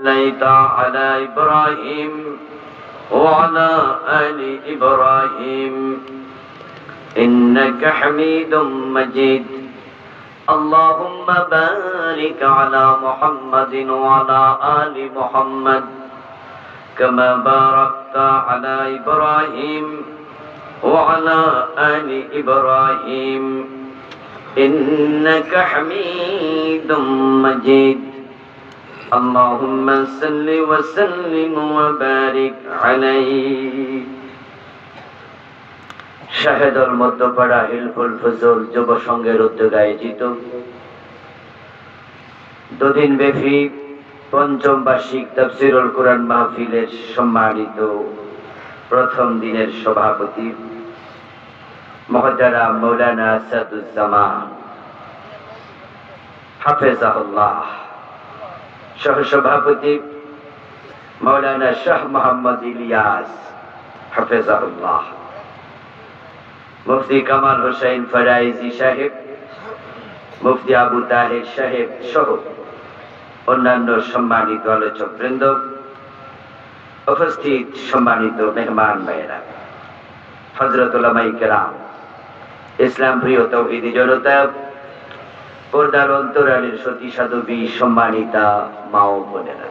صليت على إبراهيم وعلى آل إبراهيم إنك حميد مجيد اللهم بارك على محمد وعلى آل محمد كما باركت على إبراهيم وعلى آل إبراهيم إنك حميد مجيد اللهم صل وسلم وبارك عليه শাহেদুল মধ্যপাড়া হিলফুল ফজল যুব সংঘের উদ্যোগে আয়োজিত দুদিন ব্যাপী পঞ্চম বার্ষিক তাফসীরুল কুরআন মাহফিলের সম্মানিত প্রথম দিনের সভাপতি মুহতারাম মাওলানা আসাদুজ্জামান হাফেজাহুল্লাহ, সহসভাপতি মাওলানা শাহ মোহাম্মদ ইলিয়াস হাফেজাহুল্লাহ, মুফতি কামাল হোসেন ফরাইজি সাহেব, মুফতি আবু তাহের সাহেব সহ অন্যান্য সম্মানিত আলোচক বৃন্দ, উপস্থিত সম্মানিত মেহমান ভাইয়েরা, হযরত উলামায়ে কেরাম, ইসলাম প্রিয় তাওহীদি জনতা, পর্দার অন্তরালের সতী সাধবী, সম্মানিতা মা ও বোনেরা,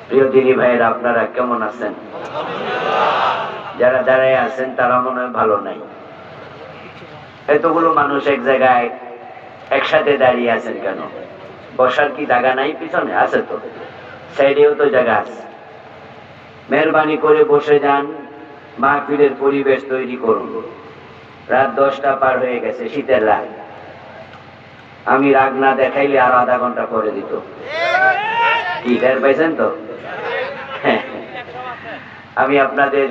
প্রিয় দিনী ভাইয়েরা, আপনারা কেমন আছেন? যারা দাঁড়ায় আছেন তারা মনে হয় ভালো নাই। এতগুলো মানুষ এক জায়গায় একসাথে দাঁড়িয়ে আছেন কেন? বসার কি জায়গা নাই? পিছনে আছে তো, সাইডেও তো জায়গা আছে। মেহরবানি করে বসে যান, মাহফিলের পরিবেশ তৈরি করুন। রাত 10টা পার হয়ে গেছে, শীতের রাত। আমি রাগ না দেখাইলে আর আধা ঘন্টা করে দিত। কি টের পাইছেন তো? আমি আপনাদের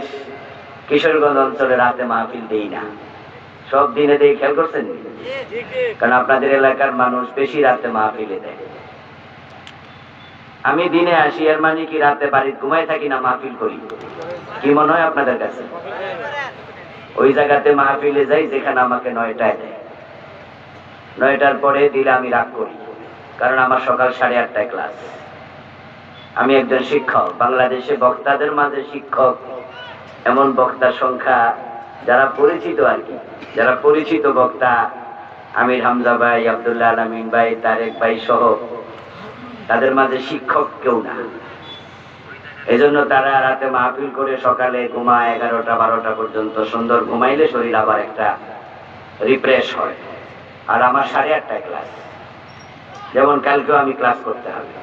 কিশোরগঞ্জ অঞ্চলে রাতে মাহফিল দেই না, সব দিনে দেই। খেয়াল করছেন? কারণ আপনাদের এলাকার মানুষ বেশি রাতে মাহফিলে দেয়। আমি দিনে আসি, এর মানে কি রাতে বাড়িতে ঘুমাই থাকি না, মাহফিল করি? কি মনে হয় আপনাদের কাছে? ওই জায়গাতে মাহফিলে যাই যেখানে আমাকে 9টায় দেয়। 9টার পরে দিলে আমি রাগ করি, কারণ আমার সকাল 8:30টায় ক্লাস। আমি একজন শিক্ষক। বাংলাদেশে বক্তাদের মাঝে শিক্ষক এমন বক্তার সংখ্যা যারা পরিচিত আর কি, যারা পরিচিত বক্তা, আমির হামজা ভাই, আব্দুল্লাহ আলামিন ভাই, তারেক ভাই সহ, তাদের মাঝে শিক্ষক কেউ না। এই জন্য তারা রাতে মাহফিল করে সকালে ঘুমায় 11টা 12টা পর্যন্ত। সুন্দর ঘুমাইলে শরীর আবার একটা রিফ্রেশ হয়। আর আমার 8:30টায় ক্লাস, যেমন কালকেও আমি ক্লাস করতে হবে।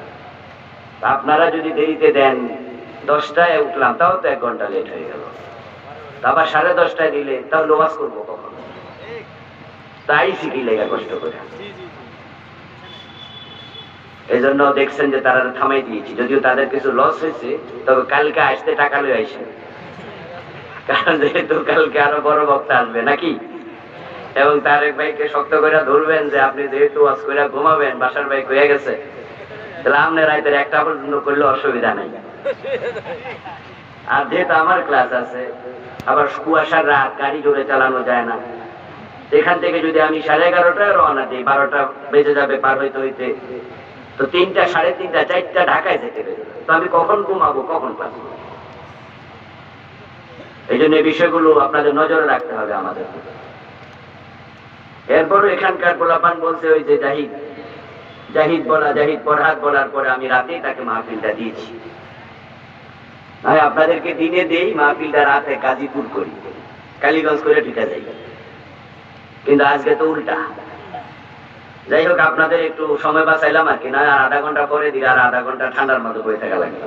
আপনারা যদি দেরিতে দেন, 10টায় উঠলাম, তাও তো 1 ঘন্টা লেট হয়ে গেল। আবার 10:30টায় দিলে তাহলে ওয়াজ করবো কখন? তাই শিখি লেগে কষ্ট করে। এই জন্য দেখছেন যে তারা থামাই দিয়েছি, যদিও তাদের কিছু লস হয়েছে, তবে কালকে আসতে টাকা লয়ে আসে, কারণ যেহেতু কালকে আরো বড় বক্তা আসবে নাকি। এবং তারেক ভাইকে শক্ত করে ধরবেন যে আপনি যেহেতু ওয়াজ করে ঘুমাবেন, বাসার ভাই হয়ে গেছে, তাহলে আপনি রাতের 1টা পর্যন্ত করলে অসুবিধা নেই। আর যেহেতু আমার ক্লাস আছে, আবার কুয়াশার রাত, গাড়ি জোরে চালানো যায় না। এখান থেকে যদি আমি 11:30টায় রওনা দিই, 12টা বেজে যাবে পার হইতে হইতে, তো 3টা 3:30 4টা ঢাকায় যেতে হবে। তো আমি কখন ঘুমাবো, কখন ক্লাস করবো? এই জন্য এই বিষয়গুলো আপনাদের নজরে রাখতে হবে আমাদের। এরপরও এখানকার গোলাপান বলছে, ওই যে জাহিদ পরহাদ বলার পরে আমি রাতেই তাকে মাহফিলটা দিয়েছি। আপনাদেরকে দিনে দেই, মাহফিলটা রাতে গাজীপুর করি, কালীগঞ্জ করে ঢুকে যাই। কিন্তু আজকে তো উল্টা। যাই হোক, আপনাদের একটু সময় বাঁচাইলাম আর কি, না আর আধা ঘন্টা পরে দিলে আর আধা ঘন্টা ঠান্ডার মধ্যে বয়ে থাকা লাগবে।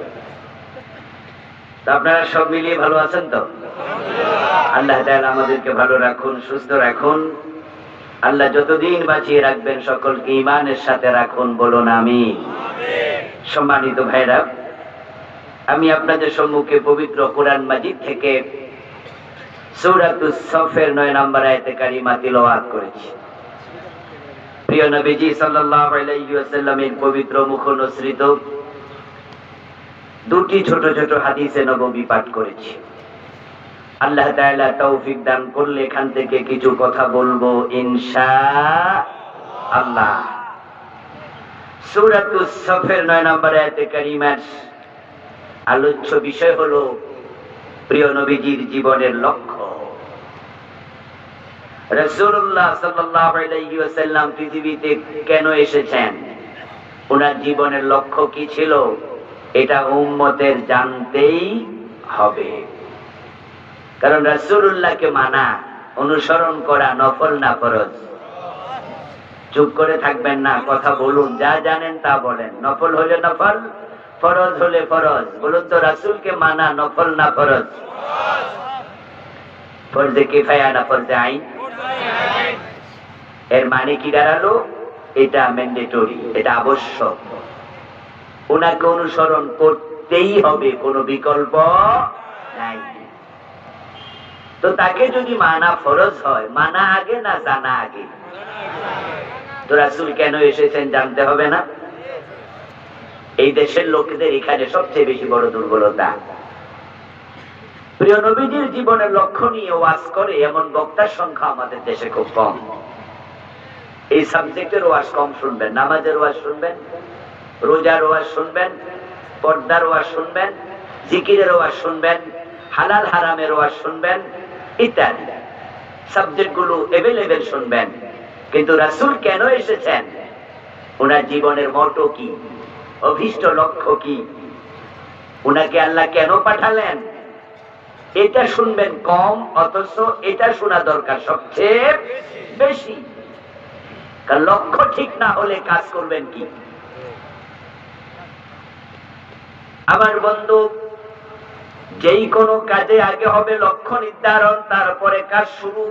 আপনারা সব মিলিয়ে ভালো আছেন তো? আল্লাহ তাআলা আমাদেরকে ভালো রাখুন, সুস্থ রাখুন। আল্লাহ যতদিন বাঁচিয়ে রাখবেন সকলকে ঈমানের সাথে রাখুন, বলুন আমিন। সম্মানিত ভাইরা, আমি আপনাদের সম্মুখে পবিত্র কোরআন মাজিদ থেকে সূরাতুস সফের 9 নম্বর আয়াতে কারিমা তিলাওয়াত করেছি। প্রিয় নবীজি সাল্লাল্লাহু আলাইহি ওয়াসাল্লামের পবিত্র মুখনসৃত দুটি ছোট ছোট হাদিসে নববী পাঠ করেছি। আল্লাহ তাআলা তৌফিক দান করলে এখান থেকে কিছু কথা বলবো ইনশাআল্লাহ। সূরাতুস সফের 9 নম্বর আয়াতে কারিমার আলোচ্য বিষয় হলো প্রিয় নবীজির জীবনের লক্ষ্য। রাসূলুল্লাহ সাল্লাল্লাহু আলাইহি ওয়াসাল্লাম পৃথিবীতে কেন এসেছেন, ওনার জীবনের লক্ষ্য কি ছিল, এটা উম্মতের জানতেই হবে। কারণ রাসূলুল্লাহকে মানা, অনুসরণ করা নফল না ফরজ? চুপ করে থাকবেন না, কথা বলুন, যা জানেন তা বলেন। নফল হলে নফল, ফরজ হলে ফরজ। বলুন তো, রাসূলকে মানা নফল না ফরজ? ফরজে কিফায়া না ফরজে আইন? এর মানে কি দাঁড়ালো? এটা ম্যান্ডেটরি, এটা আবশ্যক। ওনাকে অনুসরণ করতেই হবে, কোনো বিকল্প নাই। তো তাকে যদি মানা ফরজ হয়, মানা আগে না জানা আগে? তো রাসূল কেন এসেছেন জানতে হবে না? এই দেশের লোকদের এখানে সবচেয়ে বেশি বড় দুর্বলতা, প্রিয় নবীজির জীবনের লক্ষ্য নিয়ে ওয়াজ করে এমন বক্তার সংখ্যা আমাদের দেশে খুব কম। এই সাবজেক্টের ওয়াজ কম শুনবেন। নামাজের ওয়াজ শুনবেন, রোজার ওয়াজ শুনবেন, পর্দার ওয়াজ শুনবেন, জিকিরের ওয়াজ শুনবেন, হালাল হারামের ওয়াজ শুনবেন, ইত্যাদি সাবজেক্টগুলো এভেলেবেল শুনবেন। কিন্তু রাসূল কেন এসেছেন, ওনার জীবনের মোটো কি, অভীষ্ট লক্ষ্য কি, ওনাকে আল্লাহ কেন পাঠালেন, এটা শুনবেন কম, অথচ এটা শোনা দরকার সবচেয়ে বেশি। কারণ লক্ষ্য ঠিক না হলে কাজ করবেন কি? আমার বন্ধু, যেই কোনো কাজে আগে হবে লক্ষ্য নির্ধারণ, তারপরে কাজ শুরু।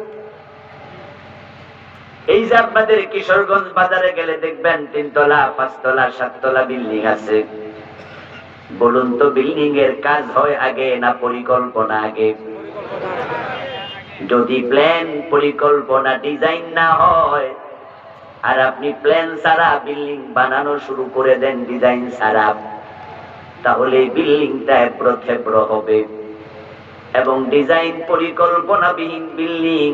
এই যে আপনাদের কিশোরগঞ্জ বাজারে গেলে দেখবেন 3 তলা 5 তলা 7 তলা বিল্ডিং আছে। বলুন তো, বিল্ডিং এর কাজ হয় আগে না পরিকল্পনা আগে? যদি প্ল্যান, পরিকল্পনা, ডিজাইন না হয়, আর আপনি প্ল্যান ছাড়া বিল্ডিং বানানো শুরু করে দেন ডিজাইন ছাড়া, তাহলে বিল্ডিংটা এবড়ো হবে। এবং ডিজাইন পরিকল্পনাবিহীন বিল্ডিং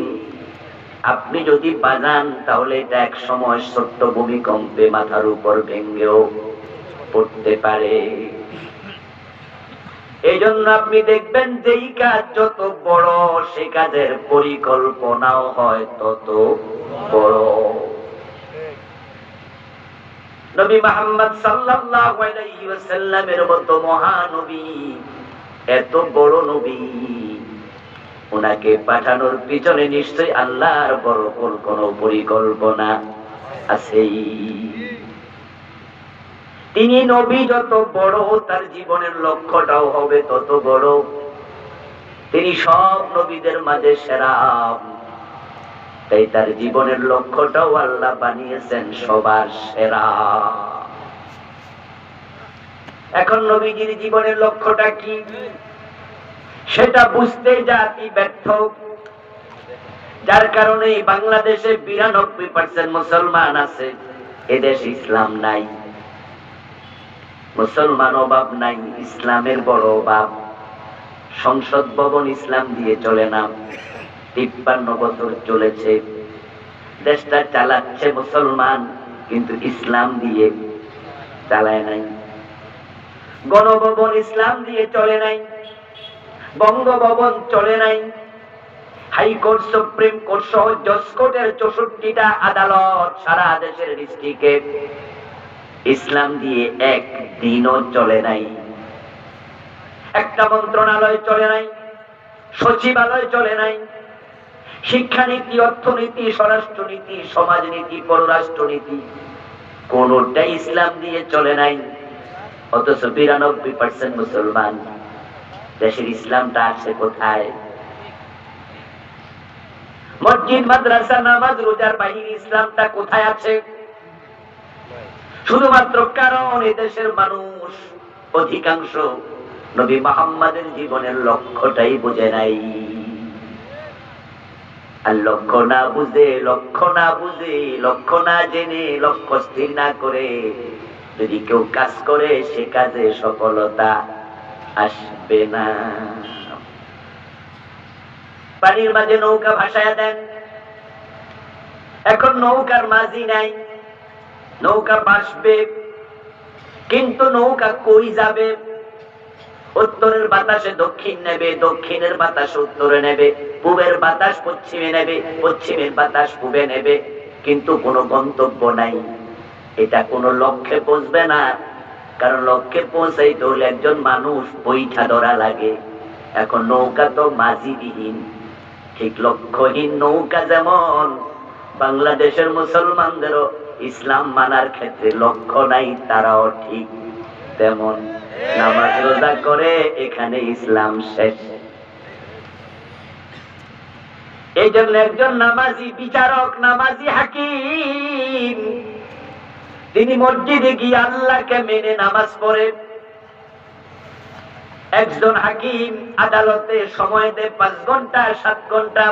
আপনি যদি বানান, তাহলে এটা এক সময় ছোট্ট ভূমিকম্পে মাথার উপর ভেঙেও পড়তে পারে। এই জন্য আপনি দেখবেন যেই কাজ যত বড়, সে কাজের পরিকল্পনাও হয় তত বড়। নবী মুহাম্মদ সাল্লাল্লাহু আলাইহি ওয়াসাল্লামের মতো মহানবী, এত বড় নবী, ওনাকে পাঠানোর পিছনে নিশ্চয়ই আল্লাহর বড় কোনো পরিকল্পনা আছেই। তিনি নবী যত বড়, তার জীবনের লক্ষ্যটাও হবে তত বড়। তিনি সব নবীদের মাঝে সেরা, তাই তার জীবনের লক্ষ্যটাও আল্লাহ বানিয়েছেন সবার সেরা। এখন নবীজির জীবনের লক্ষ্যটা কি, সেটা বুঝতে জাতি ব্যর্থ। যার কারণে বাংলাদেশে 92% মুসলমান আছে, এদেশ ইসলাম নাই। মুসলমান অভাব নাই, ইসলামের বড় অভাব। সংসদ ভবন ইসলাম দিয়ে চলে না। 53 বছর চলেছে, দেশটা চালাচ্ছে মুসলমান, কিন্তু ইসলাম দিয়ে চালায় নাই। গণভবন ইসলাম দিয়ে চলে নাই, বঙ্গভবন চলে নাই, হাইকোর্ট, সুপ্রিম কোর্ট সহ জজ কোর্টের 64টা আদালত সারা দেশের ডিস্ট্রিক্টে ইসলাম দিয়ে একদিনও চলে নাই। একটা মন্ত্রণালয় চলে নাই, সচিবালয় চলে নাই, শিক্ষানীতি, অর্থনীতি, স্বরাষ্ট্রনীতি, সমাজনীতি, পররাষ্ট্রনীতি কোনটাই ইসলাম দিয়ে চলে নাই। অথচ 92% মুসলমান, দেশের ইসলামটা আছে কোথায়? মসজিদ, মাদ্রাসা, নামাজ, রোজার বাহিনী ইসলামটা কোথায় আছে? শুধুমাত্র কারণ এদেশের মানুষ অধিকাংশ নবী মুহাম্মাদের জীবনের লক্ষ্যটাই বোঝে নাই। আর লক্ষ্য না বুঝে, লক্ষ্য না জেনে, লক্ষ্য স্থির না করে যদি কেউ কাজ করে, সে কাজে সফলতা আসবে না। পানির মাঝে নৌকা ভাসায়া দেন, এখন নৌকার মাঝি নাই, নৌকা ভাসবে, কিন্তু নৌকা কই যাবে? উত্তরের বাতাসে দক্ষিণ নেবে, দক্ষিণের বাতাস উত্তরে নেবে, পূবের বাতাস পশ্চিমে নেবে, পশ্চিমের বাতাস পূবে নেবে, কিন্তু কোনো গন্তব্য নাই। এটা কোনো লক্ষ্যে পৌঁছবে না, কারণ লক্ষ্যে পৌঁছাইতে হলে একজন মানুষ বৈঠা ধরা লাগে। এখন নৌকা তো মাঝিবিহীন, ঠিক লক্ষ্যহীন নৌকা যেমন বাংলাদেশের মুসলমানদেরও ইসলাম মানার ক্ষেত্রে লক্ষ্য নাই, তারাও ঠিক তেমন নামাজ রোজা করে এখানে ইসলাম শেষ। এই জন্য একজন নামাজি বিচারক, নামাজি হাকিম, তিনি মসজিদে গিয়ে আল্লাহকে মেনে নামাজ পড়ে। একজন হাকিম আদালতে সময় দেয় 5 ঘন্টা 7 ঘন্টা,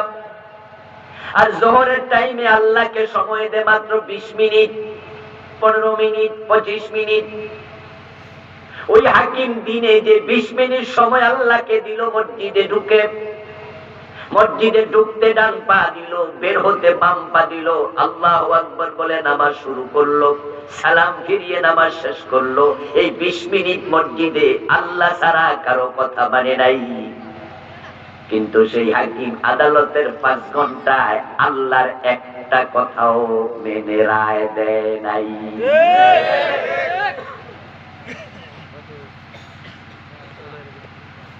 আর জোহরের টাইমে আল্লাহকে সময় দেয় মাত্র 20 মিনিট, 15 মিনিট, 25 মিনিট। ওই হাকিম দিনে যে 20 মিনিট সময় আল্লাহকে দিল, মসজিদে ঢুকে, মসজিদে ঢুকতে ডান পা দিল, বের হতে বাম পা দিল, আল্লাহু আকবার বলে নামাজ শুরু করলো, সালাম ফিরিয়ে নামাজ শেষ করলো। এই 20 মিনিট মসজিদে আল্লাহ ছাড়া কারো কথা মানে নাই। কিন্তু সেই হাকিম আদালতের 5 ঘন্টায় আল্লাহর একটা কথাও মেনে রায় দেয় নাই।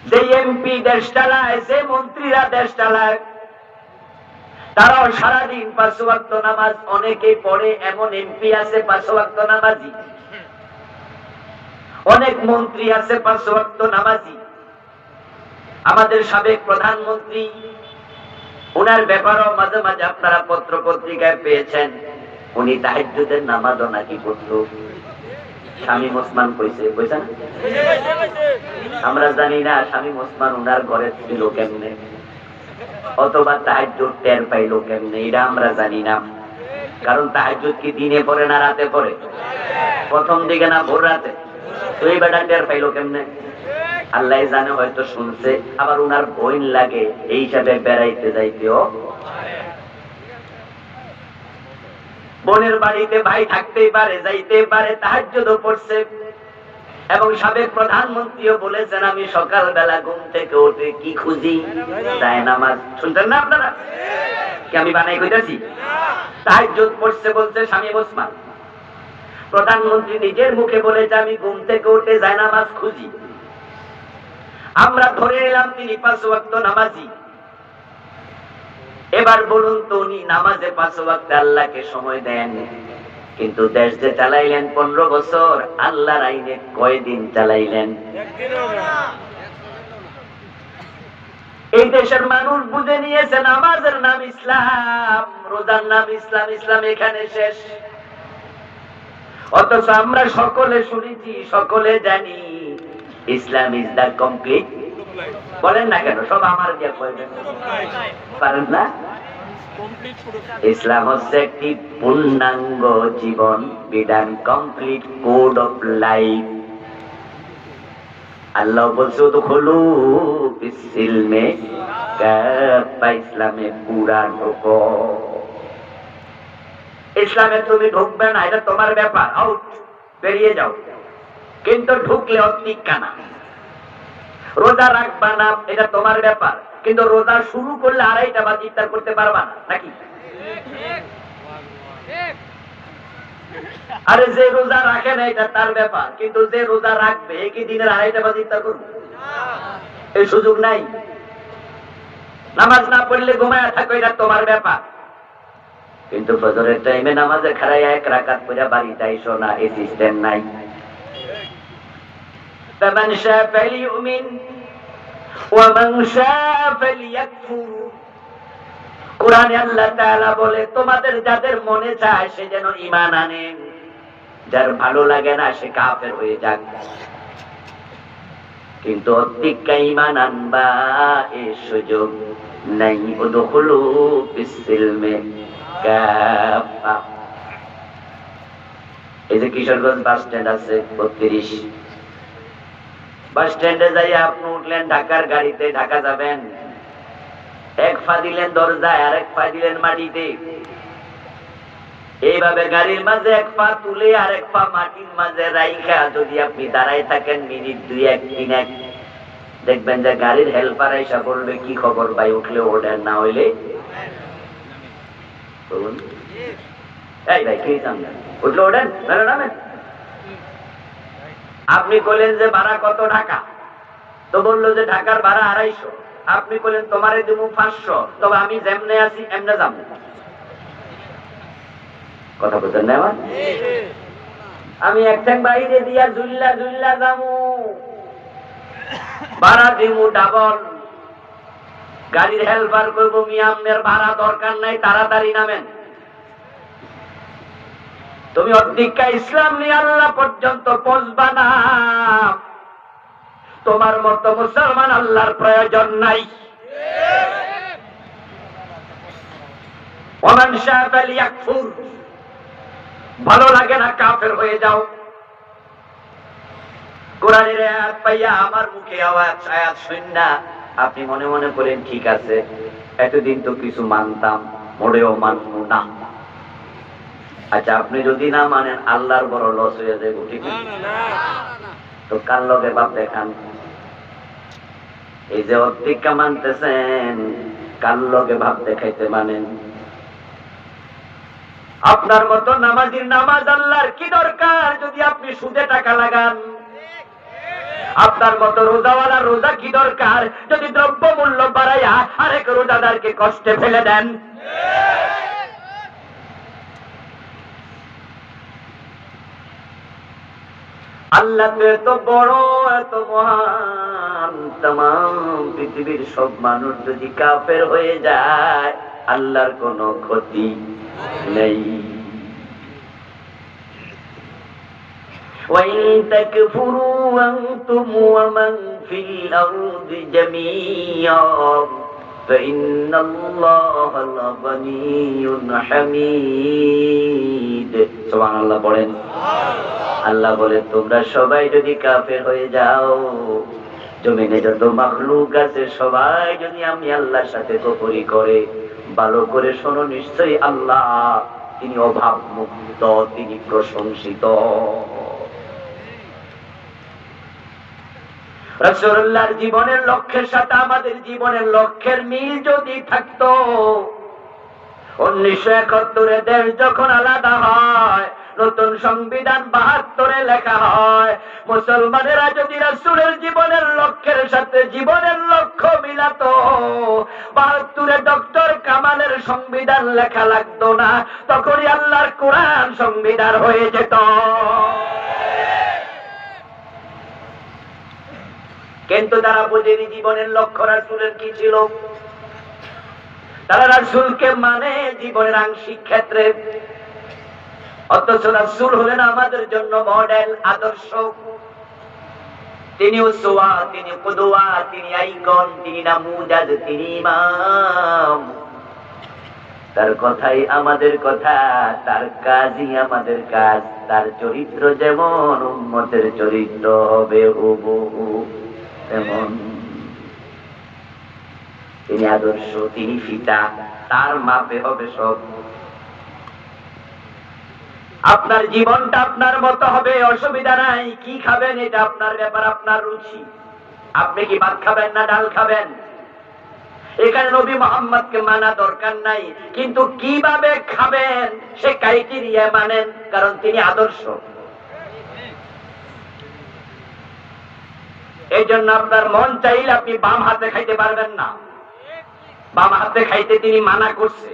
যে এমপি দেশ চালায়, যে মন্ত্রীরা দেশ চালায়, তারাও সারাদিন 5 ওয়াক্ত নামাজ অনেকে পড়ে। এমন এমপি আছে 5 ওয়াক্ত নামাজি, অনেক মন্ত্রী আছে 5 ওয়াক্ত নামাজি। আমাদের সাবেক প্রধানমন্ত্রী, ওনার ব্যাপারও মাঝে মাঝে আপনারা পত্র পত্রিকায় পেয়েছেন, উনি তাহাজ্জুদের নামাজও নাকি পড়ত। শামীম ওসমান কইছে, কইছে না? আমরা জানি না শামীম ওসমান ওনার ঘরে ছিল কেমনে, অথবা তাহাজ্জুদ টের পাইলো কেমনে, এটা আমরা জানি না। কারণ তাহাজ্জুদ কি দিনে পড়ে না রাতে পড়ে? প্রথম দিকে না ভোর রাতে? তো এই বেটা টের পাইলো কেমনে? আল্লাহ জানে, হয়তো শুনছে। আবার উনার বইন লাগে এই হিসাবে বেড়াইতে যাইতেও, বোনের বাড়িতে ভাই থাকতেই পারে, যাইতে পারে, তাহাজ্জুদও পড়ছে। এবং সাবেক প্রধানমন্ত্রীও বলেছেন, আমি সকালবেলা ঘুম থেকে উঠে কি খুঁজি? যায় নামাজ। শুনতেন না আপনারা? কি আমি বানাই কইতাছি? তাহাজ্জুদ পড়ছে বলছে শামীম ওসমান। প্রধানমন্ত্রী নিজের মুখে বলেছে, আমি ঘুম থেকে উঠে যায় নামাজ খুঁজি। আমরা ধরে নিলাম তিনি 5 ওয়াক্ত নামাজি। এবার বলুন তো, উনি নামাজে 5 ওয়াক্ত আল্লাহকে সময় দেন, কিন্তু দেশ যে চালাইলেন 15 বছর, আল্লাহর আইনে কয়দিন চালাইলেন? এই দেশের মানুষ বুঝে নিয়েছে নামাজের নাম ইসলাম, রোজার নাম ইসলাম, ইসলাম এখানে শেষ। অথচ আমরা সকলে শুনেছি, সকলে জানি, ইসলাম ইজ দা কমপ্লিট। বলেন না কেন? সব আমার দিয়ে কইবেন, পারেন না? ইসলাম হচ্ছে একটি পূর্ণাঙ্গ জীবন বিধান, কমপ্লিট কোড অফ লাইফ। আল্লাহ বলছে উদখুলু ফিস-সিলমে কাফা, ইসলামে পুরা ঢোকো। ইসলামে তুমি ঢুকবে না, এটা তোমার ব্যাপার, আউট, বেরিয়ে যাও। কিন্তু ঢুকলে অতিকানা। রোজা রাখবা না, এটা তোমার ব্যাপার, কিন্তু রোজা শুরু করলে 2:30 বাজে ইফতার করতে পারবা না, নাকি? আরে যে রোজা রাখে না এটা তার ব্যাপার, কিন্তু যে রোজা রাখবে কি দিনের 2:30 বাজে ইফতার করবে? এই সুযোগ নাই। নামাজ না পড়লে ঘুমায় থাকো, এটা তোমার ব্যাপার, কিন্তু ফজরের টাইমে নামাজে খাড়াই 1 রাকাত পড়ে বাড়িতে আইসো না, এই সিস্টেম নাই। ফামান শাআ ফালিউমিন ওয়া মান শাআ ফালিয়াকফুর। কুরআনে আল্লাহ তাআলা বলে, তোমাদের যাদের মনে চায় সে যেন ঈমান আনে, যার ভালো লাগে না সে কাফের হয়ে যাক। কিন্তু অতিকা ঈমান আনবা এই সুযোগ নাই। উদখুলু ফিস-সিলমে কাফা। এই যে কিশোরগঞ্জ বাস স্ট্যান্ড আছে 32, বাস স্ট্যান্ডে যাই আপনি উঠলেন ঢাকার গাড়িতে, ঢাকা যাবেন, 1 পা দিলেন দরজায়, আর 1 পা দিলেন মাটিতে। এইভাবে গাড়ির মাঝে এক পা তুলে আর এক পা মাটির মাঝে রাইখা যদি আপনি দাঁড়ায় থাকেন মিনিট 2-1-3-1, দেখবেন যে গাড়ির হেল্পার এসে বলবে কি খবর ভাই, উঠলে ওঠেন, না হইলে বলুন এই ভাই কি জানেন, উঠলে ওঠেন নাহলে নামেন। আপনি বললেন যে ভাড়া কত টাকা, তো বললো যে ঢাকার ভাড়া 250। আপনি বললেন তোমারে দিব 500, তবে আমি যেমনে আছি এমনে যাবো। কথা বলতেন না আমার? আমি একটাং বাইরে দিয়া ঝুল্লা ঝুল্লা যাবো, ভাড়া দিব ডাবল। গাড়ির হেল্পার করবো মিয়ামের ভাড়া দরকার নাই, তাড়াতাড়ি নামেন। তুমি অধিকা ইসলাম নিয়ে আল্লাহ পর্যন্ত পৌঁছবা না, তোমার মতো মুসলমান আল্লাহর প্রয়োজন নাই। ওমান শাআ ফালিয়াকফুর, ভালো লাগে না কাফের হয়ে যাও। কোরআনের আয়াত পাইয়া আমার মুখে আয়াত শুননা আপনি মনে মনে করেন ঠিক আছে, এতদিন তো কিছু মানতাম, মোড়েও মানব না। আচ্ছা আপনি যদি না মানেন আল্লাহর বড় লস হয়ে যাবে, ঠিক না? তো কার লগে বাপ দেখান? এই যে অতিক্কা মানতেছেন, কার লগে ভাব দেখাইতে মানেন? আপনার মতো নামাজির নামাজ আল্লাহর কি দরকার যদি আপনি সুদে টাকা লাগান? আপনার মতো রোজাওয়ালা রোজা কি দরকার যদি দ্রব্য মূল্য বাড়াইয়া আরেক রোজাদারকে কষ্টে ফেলে দেন? আল্লাহ তো এত বড়, এত মহান, তামাম পৃথিবীর সব মানুষ যদি কাফের হয়ে যায় আল্লাহর কোনো ক্ষতি নেই। وَإِن تَكْفُرُوا أَنْتُمْ وَمَنْ فِي الْأَرْضِ جَمِيعًا فَإِنَّ اللَّهَ لَغَنِيٌّ حَمِيدٌ। সুবহানাল্লাহ পড়েন। আল্লাহ বলে তোমরা সবাই যদি কাফের হয়ে যাও, জমিনে যত মাখলুক আছে সবাই যদি আমি আল্লাহর সাথে কুফরি করে, ভালো করে শোনো, নিশ্চয়ই আল্লাহ তিনি অভাব মুক্ত, তিনি প্রশংসিত। রাসূলুল্লাহর জীবনের লক্ষ্যের সাথে আমাদের জীবনের লক্ষ্যের মিল যদি থাকতো, 1971 দেশ যখন আলাদা হয়, নতুন সংবিধান 72 লেখা হয়, মুসলমানেরা যদি রাসূলের জীবনের লক্ষ্যের সাথে জীবনের লক্ষ্য মিলাতো, 72 ডক্টর কামালের সংবিধান লেখা লাগতো না, তখনই আল্লাহর কোরআন সংবিধান হয়ে যেত। কিন্তু তারা বুঝেনি জীবনের লক্ষ্য রাসূলের কি ছিল। তারা রাসূলকে মানে জীবনের আংশিক ক্ষেত্রে, অথচ রাসূল হলেন আমাদের জন্য মডেল, আদর্শ। তিনি উসওয়া, তিনি কুদওয়া, তিনি আইকন, তিনি নামুজাজ, তিনি ইমাম। তার কথাই আমাদের কথা, তার কাজই আমাদের কাজ। তার চরিত্র যেমন উম্মতের চরিত্র হবে হুবহু তেমন। তিনি আদর্শ, তিনি ফিতা, তার মাপে হবে সব। আপনার জীবনটা আপনার মতো হবে, অসুবিধা নাই। কি খাবেন এটা আপনার ব্যাপার, আপনার রুচি। আপনি কি ভাত খাবেন না ডাল খাবেন, এখানে নবী মুহাম্মদকে মানা দরকার নাই, কিন্তু কিভাবে খাবেন সে ক্রাইটেরিয়া মানেন, কারণ তিনি আদর্শ। এই জন্য আপনার মন চাইলে আপনি বাম হাতে খাইতে পারবেন না, বাম হাতে খাইতে তিনি মানা করছে।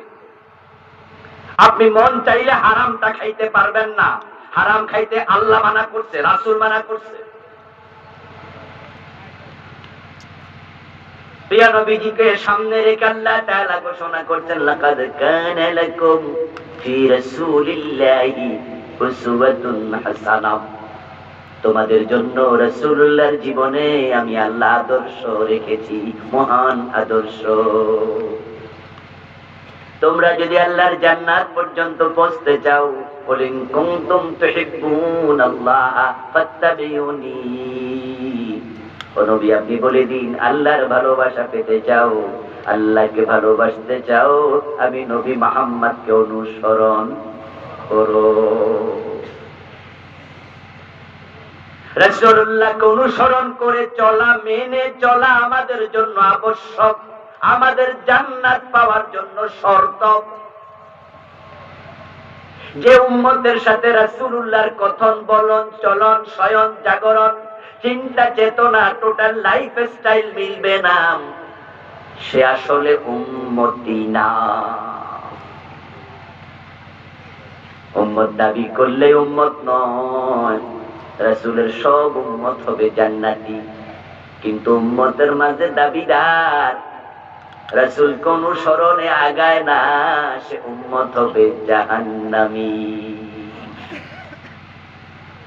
আপনি মন চাইলে হারামটা খাইতে পারবেন না, হারাম খাইতে আল্লাহ মানা করছে, রাসূল মানা করছে। প্রিয় নবীজিকে সামনে রেখে আল্লাহ তাআলা ঘোষণা করছেন, লাকাদ কানা লাকুম ফি রাসূলিল্লাহি উসওয়াতুন হাসানাহ। তোমাদের জন্য রাসূলুল্লাহর জীবনে আমি আল্লাহ আদর্শ রেখেছি, মহান আদর্শ। তোমরা যদি আল্লাহর জান্নাত পর্যন্ত পৌঁছতে চাও, কুলিন কুনতুম তুহিব্বুনাল্লাহ ফাত্তাবিউনি। ও নবী আপনি বলে দিন, আল্লাহর ভালোবাসা পেতে চাও, আল্লাহকে ভালোবাসতে চাও, আমি নবী মুহাম্মদকে অনুসরণ করো। রাসূলুল্লাহকে অনুসরণ করে চলা, মেনে চলা আমাদের জন্য আবশ্যক, আমাদের জান্নাত পাওয়ার জন্য শর্ত। যে উম্মতের সাথে রাসূলুল্লাহর কথন, বলন, চলন, শয়ন, জাগরণ, চিন্তা, চেতনা, টোটাল লাইফ স্টাইল মিলবে না, সে আসলে উম্মতি না। উম্মত দাবি করলে উম্মত নয়। রাসূলের সব উম্মত হবে জান্নাতি, কিন্তু উম্মতের মাঝে দাবিদার, রাসূলকে অনুসরণে আগায় না, সে উম্মত হবে জাহান্নামী।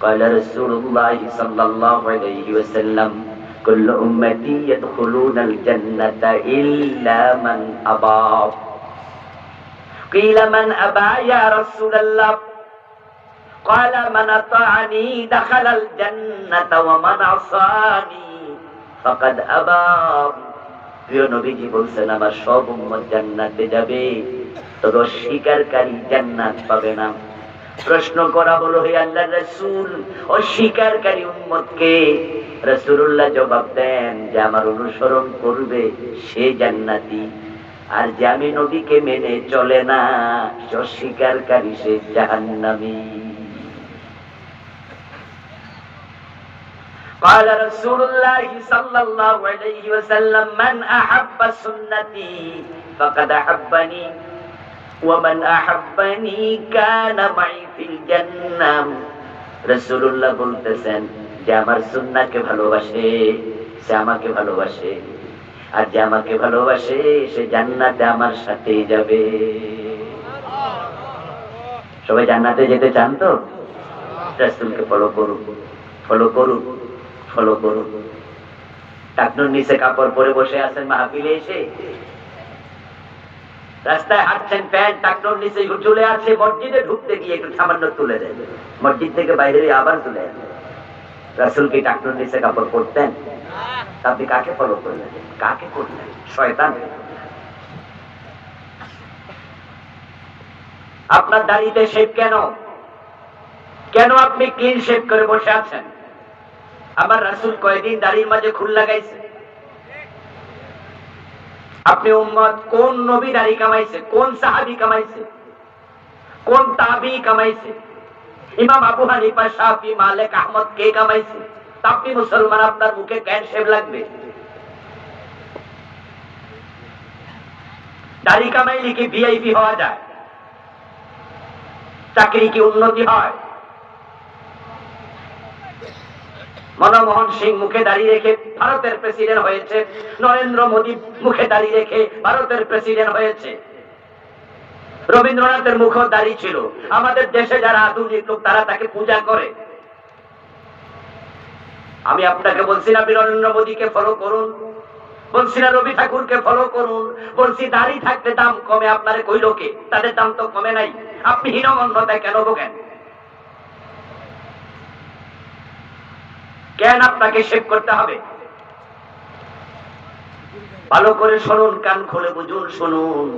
قال رسول الله صلى الله عليه وسلم كل أمتي يدخلون الجنة إلا من أبى قيل من أبى يا رسول الله قال من أطاعني دخل الجنة ومن عصاني فقد أبى। প্রিয় নবীজি বলছেন, আমার সব উম্মত জান্নাতে যাবে, তবে অস্বীকারী জান্নাত পাবে না। প্রশ্ন করা হলো, হে আল্লাহর রাসূল, অস্বীকারী উম্মতকে? রাসূলুল্লাহ জবাব দেন যে আমার অনুসরণ করবে সে জান্নাতি, আর যে আমি নবীকে মেনে চলে না, সে অস্বীকারী, সে জাহান্নামী। قال رسول الله صلى الله عليه وسلم من أحب سنتي فقد أحبني ومن أحبني كان معي في الجنة। রাসূলুল্লাহ বলতেছেন যে আমার সুন্নাহকে ভালোবাসে সে আমাকে ভালোবাসে, আর যে আমাকে ভালোবাসে সে জান্নাতে আমার সাথে যাবে। সবাই জান্নাতে যেতে চান তো? রাসূলকে ফলো করুন, ফলো করুন, ফলো করুন। টাকনুর নিচে কাপড় পরে বসে আছেন মাহফিলে এসে, রাস্তায় হাঁটছেন, প্যান্ট টাকনুর নিচে ঝুলে আছে, মসজিদে ঢুকতে গিয়ে একটু সামান্য তুলে দেন, মসজিদ থেকে বাইরে আবার তুলে দেন। রাসূল কি টাকনুর নিচে কাপড় পরতেন? আপনি কাকে ফলো করলেন? কাকে করলেন? শয়তান। আপনার দাড়িতে শেভ কেন? কেন আপনি ক্লিন শেভ করে বসে আছেন? আমার রাসূল কয়দিন দাড়ির মাঝে খুল লাগাইছে? আপনি উম্মত, কোন নবী দাড়ি কামাইছে? কোন সাহাবী কামাইছে? কোন তাবী কামাইছে? ইমাম আবু হানিফা, শাফি, মালিক, আহমদ কে কামাইছে? আপনি মুসলমান, আপনার মুখে কেন শেভ লাগবে? দাড়ি কামাইলে কি ভিআইপি হওয়া যায়? চাকরি কি উন্নতি হয়? মনমোহন সিং মুখে দাঁড়িয়ে রেখে ভারতের প্রেসিডেন্ট হয়েছে, নরেন্দ্র মোদী মুখে দাঁড়িয়ে রেখে ভারতের প্রেসিডেন্ট হয়েছে, রবীন্দ্রনাথের মুখও দাঁড়িয়ে ছিল। আমাদের দেশে যারা আধুনিক লোক তারা তাকে পূজা করে। আমি আপনাকে বলছি না নরেন্দ্র মোদীকে ফলো করুন, বলছি না রবি ঠাকুরকে ফলো করুন, বলছি দাড়ি থাকতে দাম কমে, আপনারে কই লোকে? তাদের দাম তো কমে নাই, আপনি হীনমন্যতায় কেন ভোগেন? কেন আপনাকে শেভ করতে হবে? ভালো করে শুনুন, কান খুলে বুঝুন, শুনুন।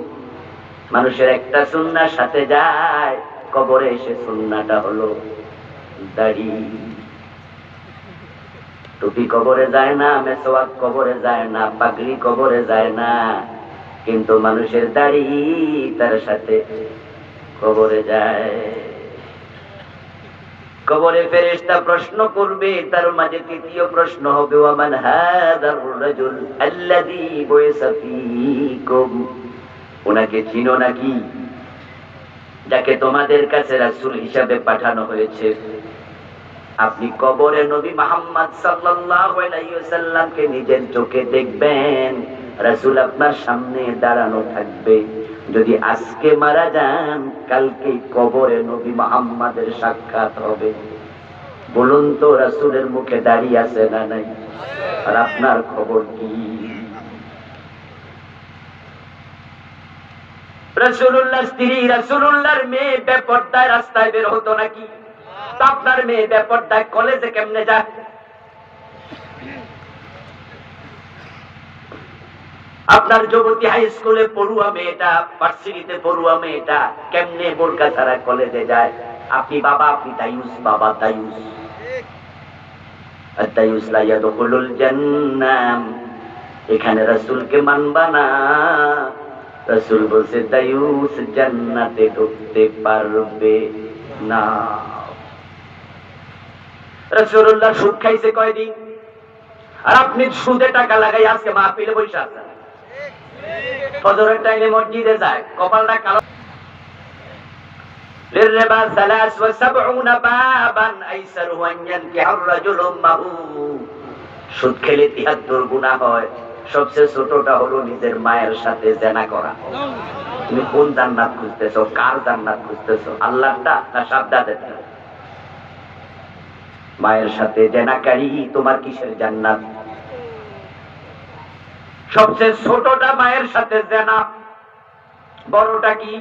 মানুষের একটা সুন্নাহর সাথে যায়, কবরে এসে সুন্নাহটা হলো দাড়ি। টুপি কবরে যায় না, মেসওয়াক কবরে যায় না, পাগড়ি কবরে যায় না, কিন্তু মানুষের দাড়ি তার সাথে কবরে যায়। কবরে ফেরেশতা প্রশ্ন করবে, তার মাঝে তৃতীয় প্রশ্ন হবে, ওয়ামান হাযার রাজুল আল্লাযী বুইসা ফীকুম, ওনাকে চিনো নাকি? যাকে তোমাদের কাছে রাসূল হিসাবে পাঠানো হয়েছে। আপনি কবরে নবী মুহাম্মদ সাল্লাল্লাহু আলাইহি ওয়াসাল্লামকে নিজের চোখে দেখবেন, রাসূল আপনার সামনে দাঁড়ানো থাকবে। যদি আজকে মারা যান, কালকে কবরে নবী মুহাম্মাদের সাক্ষাৎ হবে। বলুন তো, রাসূলের মুখে দাঁড়িয়ে আছে না নাই? আর আপনার খবর কি? রাসূলুল্লাহর স্ত্রী, রাসূলুল্লাহর মেয়ে বেপরদায় রাস্তায় বের হতো নাকি? আপনার মেয়ে বেপরদায় কলেজে কেমনে যায়? আপনার যুবতী হাই স্কুলে পড়ুয়া মেয়েটা, ভার্সিটিতে পড়ুয়া মেয়েটা কেমনে বোরকা ছাড়া কলেজে যায়? আপনি বাবা, আপনি দায়ুস, বাবা দায়ুস। আদায়ুস লা ইয়াদখুলুল জান্নাহ। এখানে রাসূলকে মানবা না। রাসূল বলছে দায়ুস জান্নাতে ঢুকতে পারবে না। রাসূলুল্লাহ সুদ খাইছে কয়দিন? আর আপনি সুদে টাকা লাগাই আজকে মাহফিলে বসে আছেন। ফজরের টাইমে মসজিদে যায়, কপালটা কালো। লিররিবা 73 বাবান আইসারু আন ইয়ানকিহা আর-রাজুলু উম্মাহু। সুদ খেলে 73 গুনাহ হয়। সবচেয়ে ছোটটা হলো নিজের মায়ের সাথে জিনা করা। তুমি কোন জান্নাত খুঁজতেছো? কার জান্নাত খুঁজতেছো? আল্লাহটা না সাবধানেরটা? মায়ের সাথে জিনাকারী তোমার কিসের জান্নাত? সবচেয়ে ছোটটা মায়ের সাথে জিনা। বড়টা কি?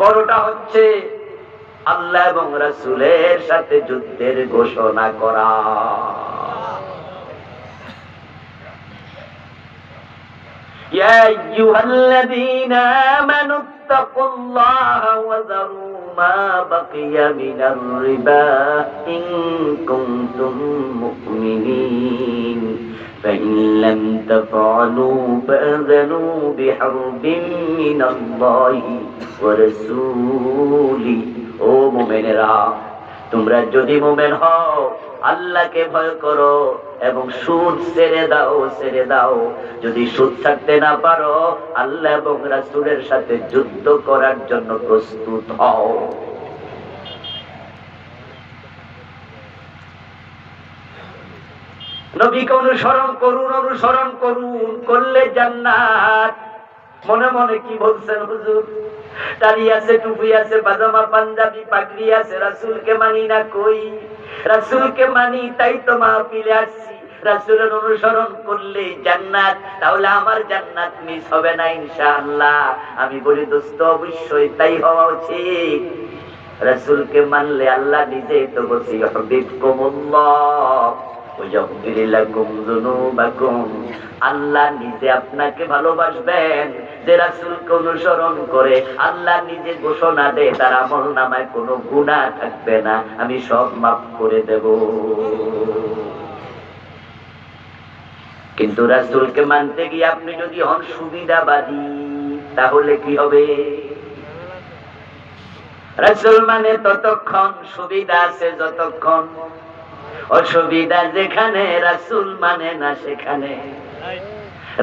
বড়টা হচ্ছে আল্লাহ এবং রাসূলের সাথে যুদ্ধের ঘোষণা করা। ইয়া আইয়ুহাল্লাযীনা আমানুত্তাকুল্লাহা ওয়া যারু মা বাকিয়া মিনার রিবা ইন কুনতুম মুমিনিন। فإن لم تفعلوا فأذنوا بحرب من الله ورسوله। ও মুমিনেরা, তোমরা যদি মুমিন হও আল্লাহকে ভয় করো এবং সুদ ছেড়ে দাও, ছেড়ে দাও। যদি সুদ ছাড়তে না পারো আল্লাহ এবং রাসূলের সাথে যুদ্ধ করার জন্য প্রস্তুত হও। নবীকে অনুসরণ করুন, অনুসরণ করুন, করলে জান্নাত। মনে মনে কি বলছেন হুজুর? দাড়ি আছে, টুপি আছে, পাজামা পাঞ্জাবি পাগড়ি আছে, রাসূলকে মানি না। কই রাসূলকে মানি, তাই তো মাহফিলে আসছি। রাসূলের অনুসরণ করলে জান্নাত, তাহলে আমার জান্নাত মিস হবে না ইনশাআল্লাহ। আমি বলি দোস্ত, অবশ্যই তাই হওয়া উচিত। রাসূলকে মানলে আল্লাহ নিজেই তো বলছে ইউহিব্বুকুমুল্লাহ ওয়া ইয়াগফির লাকুম যুনুবাকুম। আল্লাহ নিজে আপনাকে ভালোবাসবেন। যে রাসূলকে অনুসরণ করে আল্লাহ নিজে ঘোষণা দেয় তার আমলনামায় কোনো গুনাহ থাকবে না, আমি সব মাফ করে দেব। কিন্তু রাসূলকে মানতে গিয়ে আপনি যদি হন সুবিধাবাদী, তাহলে কি হবে? রাসূল মানে ততক্ষণ, সুবিধা আছে যতক্ষণ, অসুবিধা যেখানে। রাসূল মানে না সেখানে।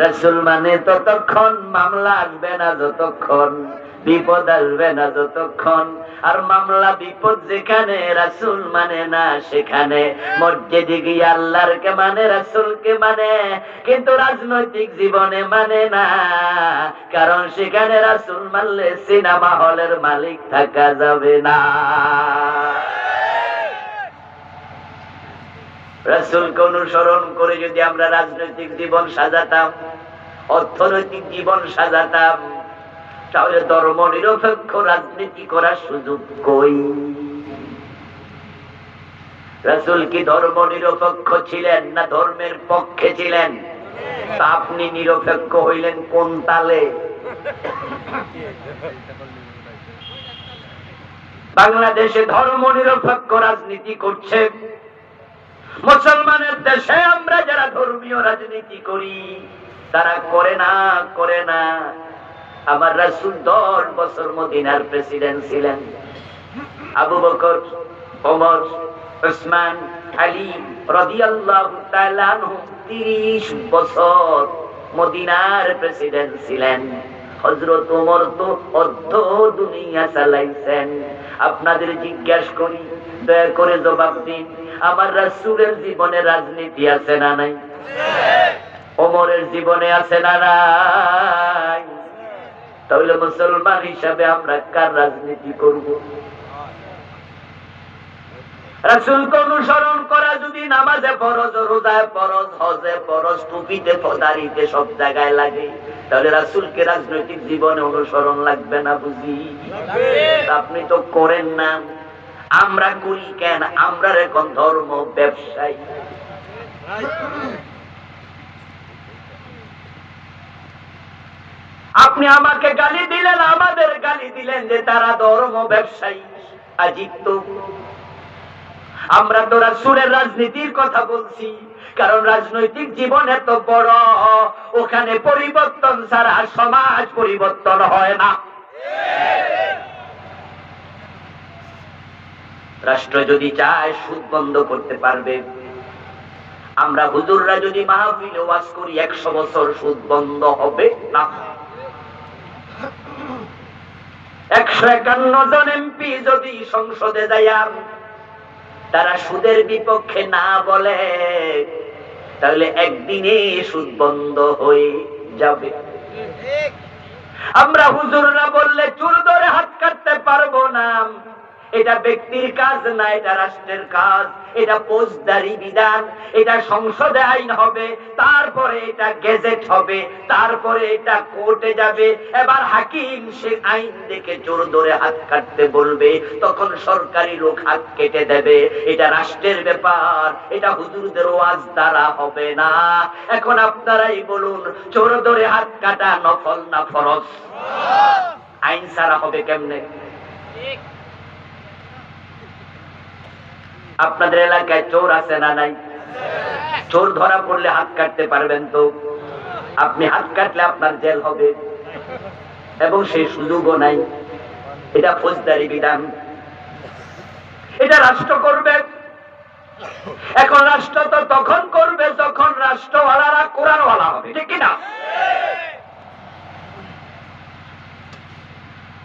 রাসূল মানে ততক্ষণ, মামলা আসবে না যতক্ষণ, বিপদ আসবে না যতক্ষণ। আর মামলা বিপদ যেখানে, রাসূল মানে না সেখানে। মসজিদে গিয়ে আল্লাহরকে মানে, রাসূলকে মানে, কিন্তু রাজনৈতিক জীবনে মানে না। কারণ সেখানে রাসূল মানলে সিনেমা হলের মালিক থাকা যাবে না। রাসূলকে অনুসরণ করে যদি আমরা রাজনৈতিক জীবন সাজাতাম, অর্থনৈতিক জীবন সাজাতাম, তাহলে ধর্ম নিরপেক্ষ রাজনীতি করার সুযোগ কই? রাসূল কি ধর্ম নিরপেক্ষ ছিলেন না ধর্মের পক্ষে ছিলেন? তা আপনি নিরপেক্ষ হইলেন কোন তালে? বাংলাদেশে ধর্ম নিরপেক্ষ রাজনীতি করছে। মুসলমানের দেশে আমরা যারা ধর্মীয় রাজনীতি করি তারা করে না, করে না। আমার রাসূল 10 বছর মদিনার প্রেসিডেন্ট ছিলেন। আবু বকর, ওমর, উসমান, আলী রাদিয়াল্লাহু তাআলা আনহু 30 বছর মদিনার প্রেসিডেন্ট ছিলেন। হযরত ওমর তো অর্ধ দুনিয়া চালাইছেন। আপনাদের জিজ্ঞাসা করি, দয়া করে জবাব দিন, আমার রাসূলের জীবনে রাজনীতি আছে না নাই? ওমরের জীবনে আছে না নাই? তাহলে মুসলমান হিসাবে আমরা কার রাজনীতি করব? রাসূলকে অনুসরণ করা যদি নামাজে ফরজ, রোজায় ফরজ, হজে ফরজ, টুপিতে দাড়িতে সব জায়গায় লাগে, তাহলে রাসূলকে রাজনৈতিক জীবনে অনুসরণ লাগবে না বুঝি? আপনি তো করেন না, আমরা করি কেন? আমরা এখন ধর্ম ব্যবসায়ী। আপনি আমাকে গালি দিলেন, আমাদের গালি দিলেন যে তারা ধর্ম ব্যবসায়ী। আজিব তো, আমরা তো রাসূলের রাজনীতির কথা বলছি, কারণ রাজনৈতিক জীবন এত বড়, ওখানে পরিবর্তন ছাড়া সমাজ পরিবর্তন হয় না। রাষ্ট্র যদি চায় সুদ বন্ধ করতে পারবে। আমরা হুজুররা যদি মাহফিলে ওয়াজ করি 100 বছর সুদ বন্ধ হবে না। 151 জন এমপি যদি সংসদে যায় তারা সুদের বিপক্ষে না বলে, তাহলে একদিনে সুদ বন্ধ হয়ে যাবে। আমরা হুজুররা বললে চুল ধরে হাত কাটতে পারবো না, এটা ব্যক্তির কাজ না, এটা রাষ্ট্রের কাজ, এটা ফৌজদারি বিধান, এটা সংসদে আইন হবে, তারপরে এটা গেজেট হবে, তারপরে এটা কোর্টে যাবে, এবার হাকিম সে আইন দেখে জোর ধরে হাত কাটতে বলবে, তখন সরকারি লোক হাত কেটে দেবে। এটা রাষ্ট্রের ব্যাপার, এটা হুজুরদের ওয়াজ দ্বারা হবে না। এখন আপনারাই বলুন, জোর ধরে হাত কাটা নফল না ফরজ? আইন ছাড়া হবে কেমনে? আপনাদের এলাকায় চোর আছে না নাই? চোর ধরা পড়লে হাত কাটতে পারবেন তো? আপনি হাত কাটলে আপনার জেল হবে, এবং সেই সুযোগও নাই। এটা ফৌজদারি বিধান, এটা রাষ্ট্র করবে। এখন রাষ্ট্র তো তখন করবে যখন রাষ্ট্রওয়ালারা কোরআনওয়ালা হবে, ঠিক কিনা?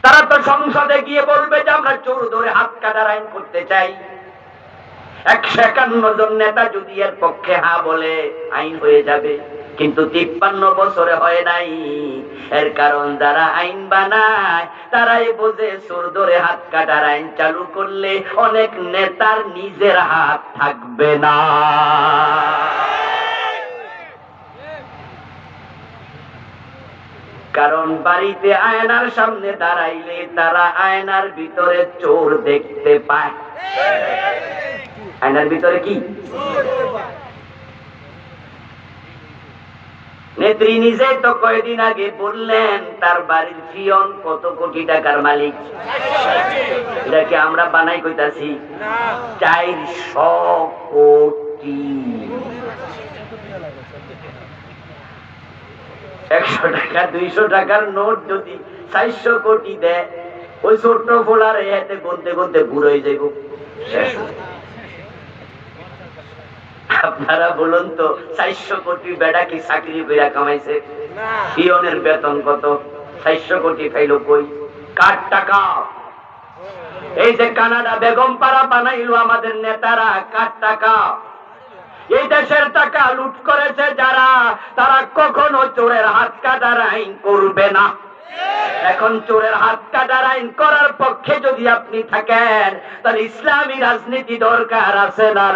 তারা তো সংসদে গিয়ে বলবে যে আমরা চোর ধরে হাত কাটার আইন করতে চাই। 151 জন নেতা যদি এর পক্ষে হা বলে, আইন হয়ে যাবে। কিন্তু 53 বছরে হয় নাই। এর কারণ যারা আইন বানায় তারাই বোঝে চোর ধরে হাত কাটার আইন চালু করলে অনেক নেতার নিজের হাত থাকবে না। কারণ বাড়িতে আয়নার সামনে দাঁড়াইলে তারা আয়নার ভিতরে চোর দেখতে পায়। আয়নার ভিতরে কি? নেত্রী নিজে তো কয়েকদিন আগে বললেন তার বাড়ির পিয়ন কত কোটি টাকার মালিক। এটাকে আমরা বানাই কইতাছি 400 কোটি। 100 টাকা 200 টাকার নোট যদি 400 কোটি দেয়, ওই ছোট্ট ফোলার এতে গুনতে গুনতে বুড়ো হয়ে যাইব। আপনারা বলুন তো, 400 কোটি বেড়া কি চাকরি বেড়া কামাইছে? পিয়নের বেতন কত? 400 কোটি খাইল কই? কার টাকা? এই যে কানাডা বেগম পাড়া বানাইলো আমাদের নেতারা, কার টাকা? এই দেশের টাকা লুট করেছে যারা, তারা কখনো চোরের হাত কাটার আইন করবে না। এখন চোরের হাত কাটার আইন করার পক্ষে যদি আপনি থাকেন, তাহলে ইসলামী রাজনীতি দরকার আছে না?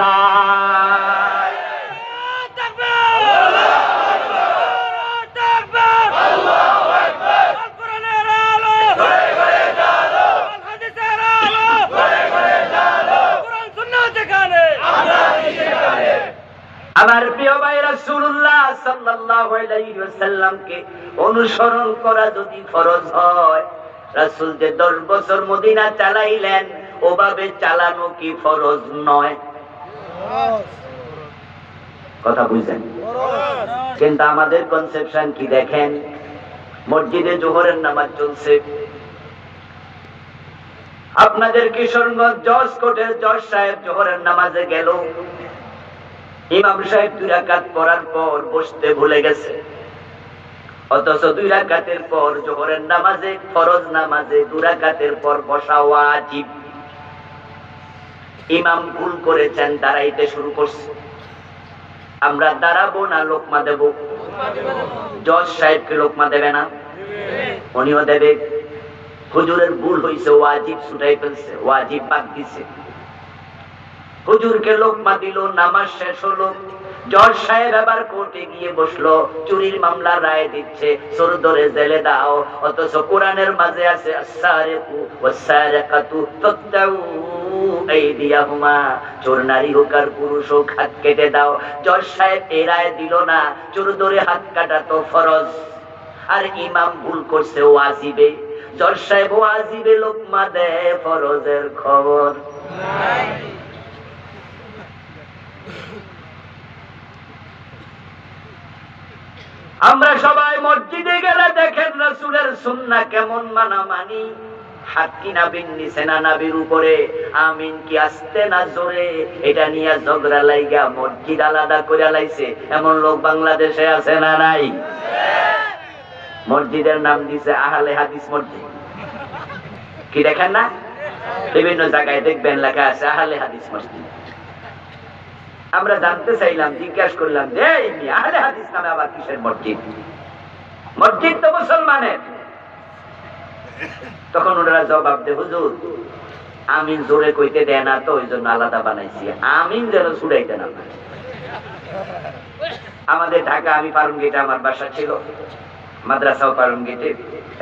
আমার প্রিয় ভাই, রাসূলুল্লাহ সাল্লাল্লাহু আলাইহি ওয়াসাল্লামকে অনুসরণ করা যদি ফরজ হয়, রাসূল যে 10 বছর মদিনা চালাইলেন, ওভাবে চালানো কি ফরজ নয়? কথা বুঝছেন? কিন্তু আমাদের কনসেপশন কি দেখেন, মসজিদে জোহরের নামাজ চলছে, আপনাদের কিশোরগঞ্জ জজ কোর্টের জজ সাহেব জোহরের নামাজে গেল, ইমাম সাহেব 2 রাকাত পড়ার পর বসতে ভুলে গেছে, অথচ 2 রাকাতের পর জোহরের নামাজে, ফরজ নামাজে 2 রাকাতের পর বসা ওয়াজিব। ইমাম ভুল করেছেন, দাঁড়াইতে শুরু করছে। আমরা দাঁড়াবো না লোকমা দেব? জজ সাহেবকে লোকমা দেবে না? উনিও দেবে। হুজুরের ভুল হইছে, ওয়াজিব ছুটাই ফেলছে, ওয়াজিব বাদ দিছে। হুজুরকে লোকমা দিল, নামাজ শেষ হলো। জজ সাহেব আবার কোর্টে গিয়ে বসলো, চুরির মামলা রায় দিচ্ছে, চোর ধরে জেলে দাও। অথচ কোরআনের মাঝে আছে আস-সারিকু ওয়াস-সারিকাতু ফাকতাউ আইদিয়াহুমা, চোর নারী হোক আর পুরুষ হোক হাত কেটে দাও। জজ সাহেব এই রায় দিল না, চোর ধরে হাত কাটা তো ফরজ। আর ইমাম ভুল করছে ওয়াজিবে, জজ সাহেব ওয়াজিবে লোকমা দেয়, ফরজের খবর নাই। আমরা সবাই মসজিদে গেলে দেখেন রাসূলের সুন্নাহ কেমন মানামানি, হাত কি নাবির নিচে না নাবির উপরে, আমিন কি আস্তে না জোরে, এটা নিয়ে ঝগড়া লাইগা মসজিদ আলাদা করে লাইছে এমন লোক বাংলাদেশে আছে না নাই? মসজিদের নাম দিছে আহলে হাদিস মসজিদ, কি দেখেন না? বিভিন্ন জায়গায় দেখবেন লেখা আছে আহলে হাদিস মসজিদ। আমরা জানতে চাইলাম, জিজ্ঞাসা করলাম যে আহলে হাদিস নামে আবার কিসের মসজিদ? মসজিদ তো মুসলমানের। তখন ওনারা জবাব দেয়, হুজুর আমিন জোরে কইতে দেয় না তো ওই জন্য আলাদা বানাইছি, আমিন যেন ছুড়াইতে না পারে। আমাদের ঢাকা, আমি পারুম গেটে আমার বাসা ছিল, মাদ্রাসাও পারুম গেটে,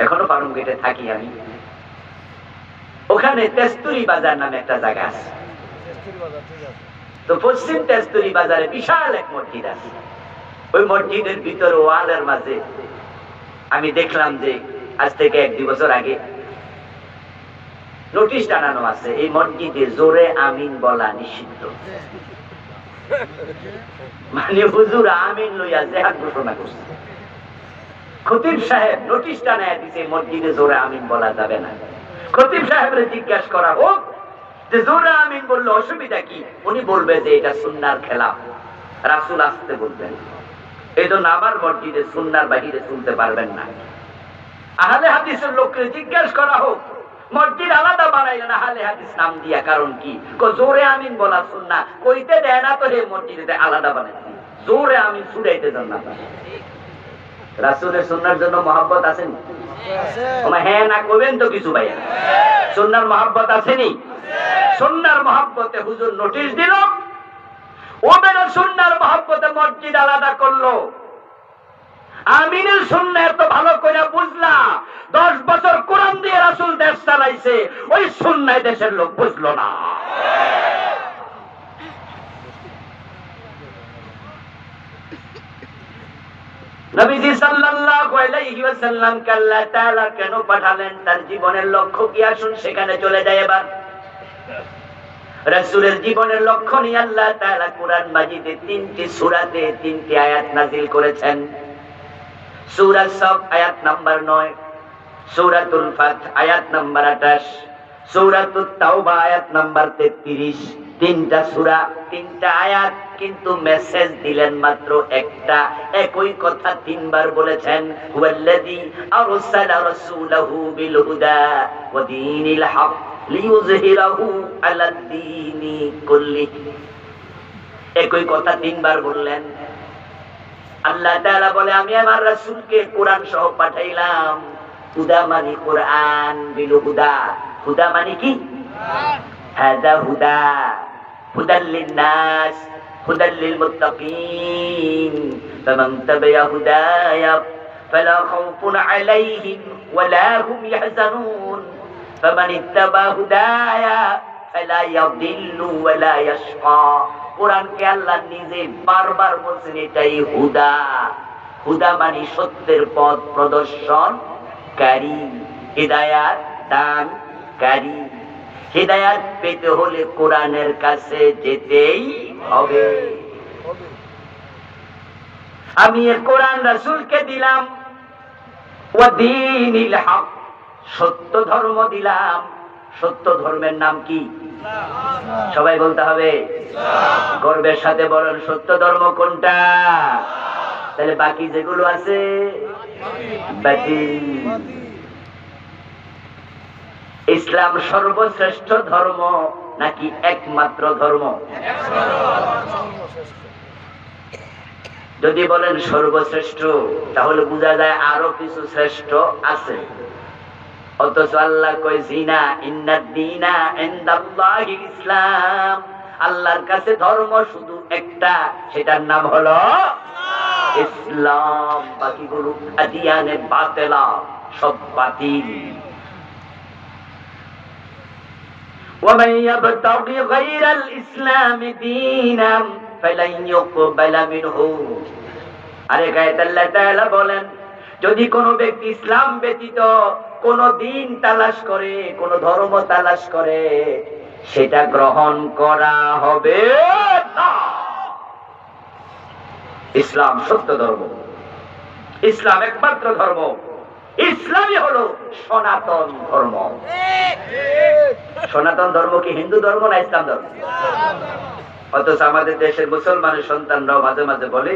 এখনো পারুম গেটে থাকি আমি। ওখানে তেস্তুরি বাজার নামে একটা জায়গা আছে, তো পশ্চিম তেস্তুরি বাজারে বিশাল এক মসজিদ আছে। ওই মসজিদের ভিতরে ওয়ালের মাঝে আমি দেখলাম যে আজ থেকে 1-2 বছর আগে নোটিশ টানানো আছে, এই মসজিদে জোরে আমিন বলা নিষিদ্ধ। মানে হুজুর আমিন লইয়া জিহাদ ঘোষণা করছে। খতিব সাহেব নোটিশ টানায় দিছে মসজিদে জোরে আমিন বলা যাবে না। খতিব সাহেবের জিজ্ঞাসা করা হোক যে জোরে আমিন বললে অসুবিধা কি? উনি বলবে যে এটা সুন্নাহর খেলাফ, রাসূল আসতে বলবেন, এই জন্য আমার মসজিদে সুন্নাহর বাহিরে শুনতে পারবেন না। আহলে হাদিসের লোককে জিজ্ঞাসা করা হোক, মসজিদ আলাদা বানাইলেন আহলে হাদিস নাম দিয়া, কারণ কি? জোরে আমিন বলা সুন্নাহ, কইতে দেয় না তো হে মসজিদে আলাদা বানাইছি, জোরে আমিন ছুড়াইতে দেন না। রাসূলের সুন্নাহর জন্য মহব্বত আছে নি? হ্যাঁ না কইবেন তো কিছু ভাইয়া, সুন্নাহর মহব্বত আছে নি? সুন্নাহর মহব্বতে হুজুর নোটিশ দিল, ওদের সুন্নাহর মহব্বতে মসজিদ আলাদা করলো। আমিনের সুন্নাহ এত ভালো করে বুঝলা, 10 বছর কোরআন দিয়ে রাসূল দেশ চালাইছে, ওই সুন্নাহ দেশের লোক বুঝলো না। নবীজি সাল্লাল্লাহু আলাইহি ওয়াসাল্লামকে আল্লাহ তাআলা কেন পাঠালেন, তার জীবনের লক্ষ্য কি? আসুন সেখানে চলে যাই। এবার রাসূলের জীবনের লক্ষ্য নিয়ে আল্লাহ তাআলা কোরআন মাজিদে 3টি সূরাতে 3টি আয়াত নাযিল করেছেন। সূরা সফ আয়াত নাম্বার 9, সূরাতুল ফাত আয়াত নাম্বার 28, সূরাতুত তাওবা আয়াত নাম্বার 33। 3টা সূরা, 3টা আয়াত, কিন্তু মেসেজ দিলেন মাত্র একটা। একই কথা 3 বার বলেছেন, হুয়াল্লাযী আরসালা রাসূলাহু বিল হুদা ওয়া দীনিল হক লিইয়ুযহিরাহু আলাদ দীনি কুল্লিহি। একই কথা 3 বার বললেন। আল্লাহ তাআলা বলে, আমি আমার রাসূলকে কোরআন সহ পাঠাইলাম। হুদা মানে কোরআন, বিল হুদা, হুদা মানে কি? হাদা হুদা, হুদাল লিন-নাস, হুদাল লিল-মুত্তাকিন, ফামান তাবিআ হুদায়া ফালা খাউফুন আলাইহিম ওয়ালা হুম ইয়াহজানুন, ফামান ইত্তাবা হুদায়া ফালা ইয়াদিল্লু ওয়ালা ইয়াশকা। কোরআনকে আল্লাহ নিজে বারবার বলছেন এটাই হুদা। হুদা মানে সত্যের পথ প্রদর্শনকারী, হিদায়াত দানকারী। হিদায়াত পেতে হলে কোরআনের কাছে যেতেই হবে। আমি এই কোরআন রাসূলকে দিলাম, ওয়া দীনিল হক, সত্য ধর্ম দিলাম। সত্য ধর্মের নাম কি? সবাই বলতে হবে, গর্বের সাথে বলেন সত্য ধর্ম কোনটা? তাহলে বাকি যেগুলো আছে বাতিল। ইসলাম সর্বশ্রেষ্ঠ ধর্ম নাকি একমাত্র ধর্ম? যদি বলেন সর্বশ্রেষ্ঠ, তাহলে বোঝা যায় আরো কিছু শ্রেষ্ঠ আছে। অথচ আল্লাহ কয় জিনা ইন্নাদ দীনা ইনদাল্লাহিল ইসলাম, আল্লাহর কাছে ধর্ম শুধু একটা, সেটার নাম হলো ইসলাম। বাকিগুলো আদিয়ানে বাতিলা, সব বাতিল। ومن يبتغي غير الإسلام دينا فلن يقبل منه। আরেক আয়াতে আল্লাহ তাআলা বলেন, যদি কোনো ব্যক্তি ইসলাম ব্যতীত কোন দিন তালাশ করে, কোন ধর্ম তালাশ করে, সেটা গ্রহণ করা হবে না। ইসলাম সত্য ধর্ম, ইসলাম একমাত্র ধর্ম, ইসলামই হলো সনাতন ধর্ম। সনাতন ধর্ম কি হিন্দু ধর্ম না ইসলাম ধর্ম? অথচ আমাদের দেশের মুসলমানের সন্তানরাও মাঝে মাঝে বলে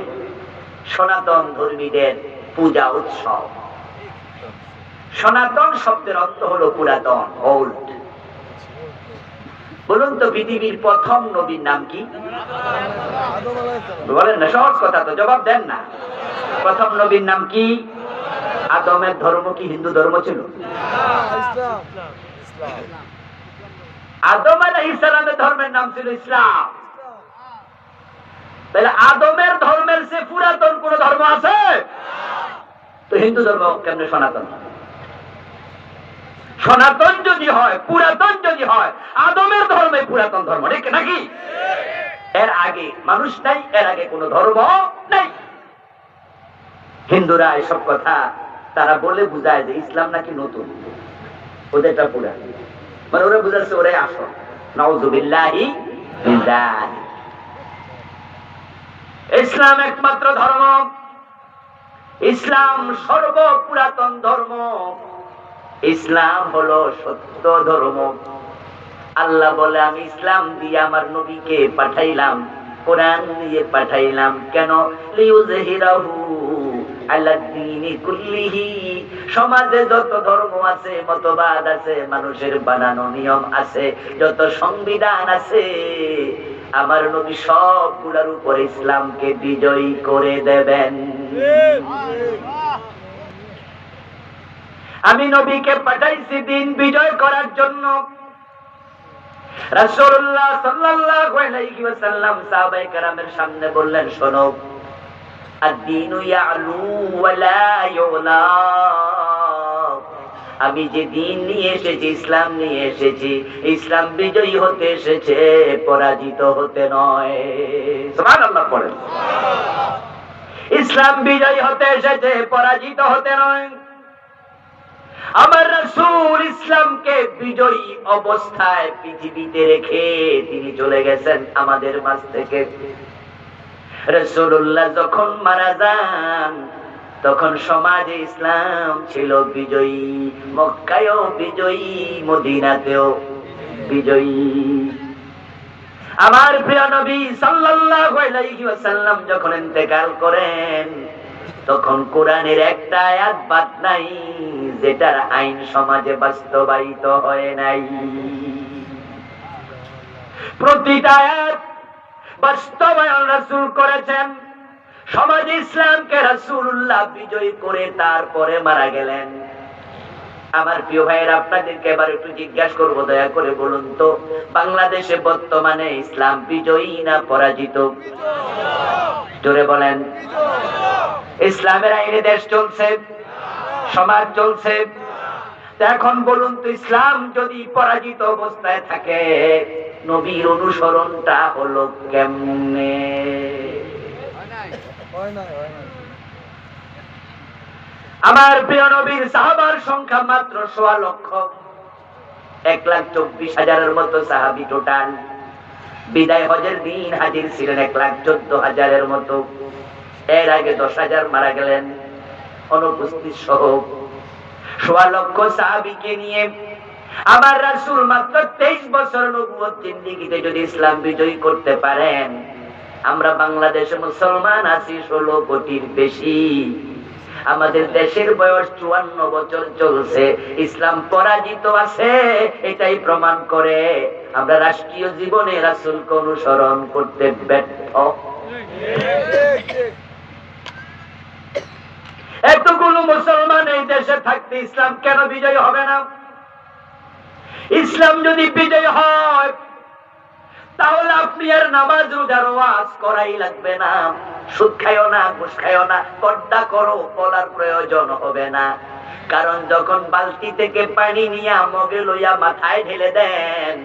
সনাতন ধর্মীদের পূজা উৎসব। সনাতন শব্দের অর্থ হলো পুরাতন, ওল্ড। বলুন তো পৃথিবীর প্রথম নবীর নাম কি? বলেন না, সহজ কথা তো, জবাব দেন না। প্রথম নবীর নাম কি? আদমের ধর্ম কি হিন্দু ধর্ম ছিল? আদম আলাইহিস সালামের ধর্মের নাম ছিল ইসলাম। তাহলে আদমের ধর্মের সে পুরাতন কোন ধর্ম আছে? তো হিন্দু ধর্ম কেমনে সনাতন? সনাতন যদি হয়, পুরাতন যদি হয়, আদমের ধর্মে পুরাতন ধর্ম, ঠিক নাকি? এর আগে মানুষ নাই, এর আগে কোন ধর্ম নাই। হিন্দুরা এসব কথা তারা বলে বুঝায় যে ইসলাম নাকি নতুন, ওদেরটা পুরান। মানে ওরা বুঝাচ্ছে ওরাই আসল। নাউযুবিল্লাহি মিন যালিক। ইসলাম একমাত্র ধর্ম, ইসলাম সর্বপুরাতন ধর্ম, ইসলাম হলো সত্য ধর্ম। আল্লাহ বলে আমি ইসলাম দিয়ে আমার নবীকে পাঠাইলাম, কোরআন দিয়ে পাঠাইলাম। কেন? লিইউযহিরাহু আলা দ্বীনি কুল্লিহি। সমাজে যত ধর্ম আছে, মতবাদ আছে, মানুষের বানানো নিয়ম আছে, যত সংবিধান আছে, আমার নবী সবগুলোর উপর ইসলামকে বিজয়ী করে দেবেন। আমি নবীকে পাঠাইছি দিন বিজয় করার জন্য। রাসূলুল্লাহ সাল্লাল্লাহু আলাইহি ওয়াসাল্লাম সাহাবায়ে কেরামের সামনে বললেন, শোনো, আদ-দীনু ইয়ালু ওয়া লা ইউলা। আমি যে দিন নিয়ে এসেছি, ইসলাম নিয়ে এসেছি, ইসলাম বিজয়ী হতে এসেছে, পরাজিত হতে নয়। সুবহানাল্লাহ পড়েন। ইসলাম বিজয়ী হতে এসেছে, পরাজিত হতে নয়। আমার রাসূল ইসলামকে বিজয়ী অবস্থায় পৃথিবীতে রেখে তিনি চলে গেছেন আমাদের মাঝ থেকে। রাসূলুল্লাহ যখন মারা যান, তখন সমাজে ইসলাম ছিল বিজয়ী, মক্কায়ও বিজয়ী, মদিনাতেও বিজয়ী। আমার প্রিয় নবী সাল্লাল্লাহু আলাইহি ওয়াসাল্লাম যখন ইন্তেকাল করেন, তখন কোরআনের একটা আয়াত বাদ নাই যেটার আইন সমাজে বাস্তবায়িত হয় নাই। প্রতিটা আয়াত বাস্তবায়ন রাসূল করেছেন। সমাজে ইসলামকে রাসূলুল্লাহ বিজয়ী করে তারপরে মারা গেলেন। আমার প্রিয় ভাইয়েরা, আপনাদেরকে এবার একটু জিজ্ঞাসা করবো, দয়া করে বলুন তো, বাংলাদেশে বর্তমানে ইসলাম বিজয়ী না পরাজিত? জোরে বলেন। ইসলামের আইনে দেশ চলছে, সমাজ চলছে। এখন বলুন তো, ইসলাম যদি পরাজিত অবস্থায় থাকে, নবীর অনুসরণটা হলো কেমনে? আমার প্রিয় নবীর সাহাবার সংখ্যা মাত্র ১.৫ লক্ষ, ১,২৪,০০০ মতো সাহাবী টোটাল। বিদায় হজের দিন হাজির ছিলেন ১,১৪,০০০ মতো। এর আগে ১০,০০০ মারা গেলেন অনুপস্থিত সহ। ১.৫ লক্ষ সাহাবীকে নিয়ে আমার রাসূল মাত্র ২৩ বছর নবুয়ত জিন্দেগিতে যদি ইসলাম বিজয়ী করতে পারেন, আমরা বাংলাদেশে মুসলমান আছি ১৬ কোটির বেশি। আমাদের দেশের বয়স ৫৪ বছর চলছে, ইসলাম পরাজিত আছে, এটাই প্রমাণ করে আমরা রাষ্ট্রীয় জীবনে রাসূলকে অনুসরণ করতে ব্যর্থ। এতগুলো মুসলমান এই দেশে থাকতে ইসলাম কেন বিজয় হবে না? ইসলাম যদি বিজয় হয়, তাহলে আপনি আর নামাজ রোজার ওয়াজ করাই লাগবে না। সুদ খাইও না, ঘুষ খাইও না, পর্দা করো বলার প্রয়োজন হবে না। কারণ যখন বালতি থেকে পানি নিয়ে মগে লইয়া মাথায় ঢেলে দেন,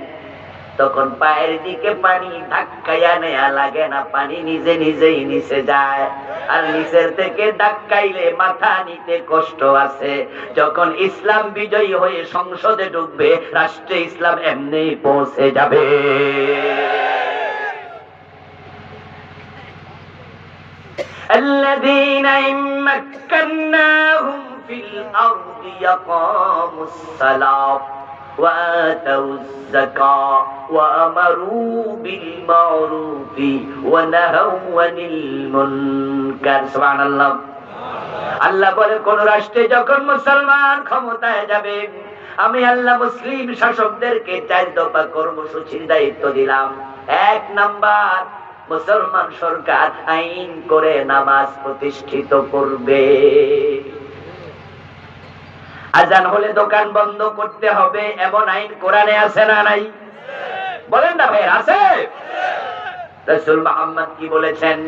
তখন পায়ের দিকে পানি ধাক্কাইয়া নেয়া লাগে না, পানি নিজে নিজেই নিচে যায়। আর নিচের থেকে ধাক্কাইলে মাথা নিতে কষ্ট আছে। যখন ইসলাম বিজয়ী হয়ে সংসদে ঢুকবে, রাষ্ট্রে ইসলাম এমনি পৌঁছে যাবে। الذين إن مكناهم في الأرض يقاموا الصلاة وآتوا الزكاة وأمروا بالمعروف ونهوا عن المنكر سبحان الله। আল্লাহ বলে, কোন রাষ্ট্রে যখন মুসলমান ক্ষমতায় যাবে, আমি আল্লাহ মুসলিম শাসকদেরকে 4 দফা কর্মসূচির দায়িত্ব দিলাম। 1 নাম্বার, মুসলমান সরকার আইন করে নামাজ প্রতিষ্ঠিত করবে। আজান হলে দোকান বন্ধ করতে হবে, এমন আইন কোরআনে আছে না নাই? বলেন না ভাই, আছে? রাসূল মুহাম্মদ কি বলেছেন?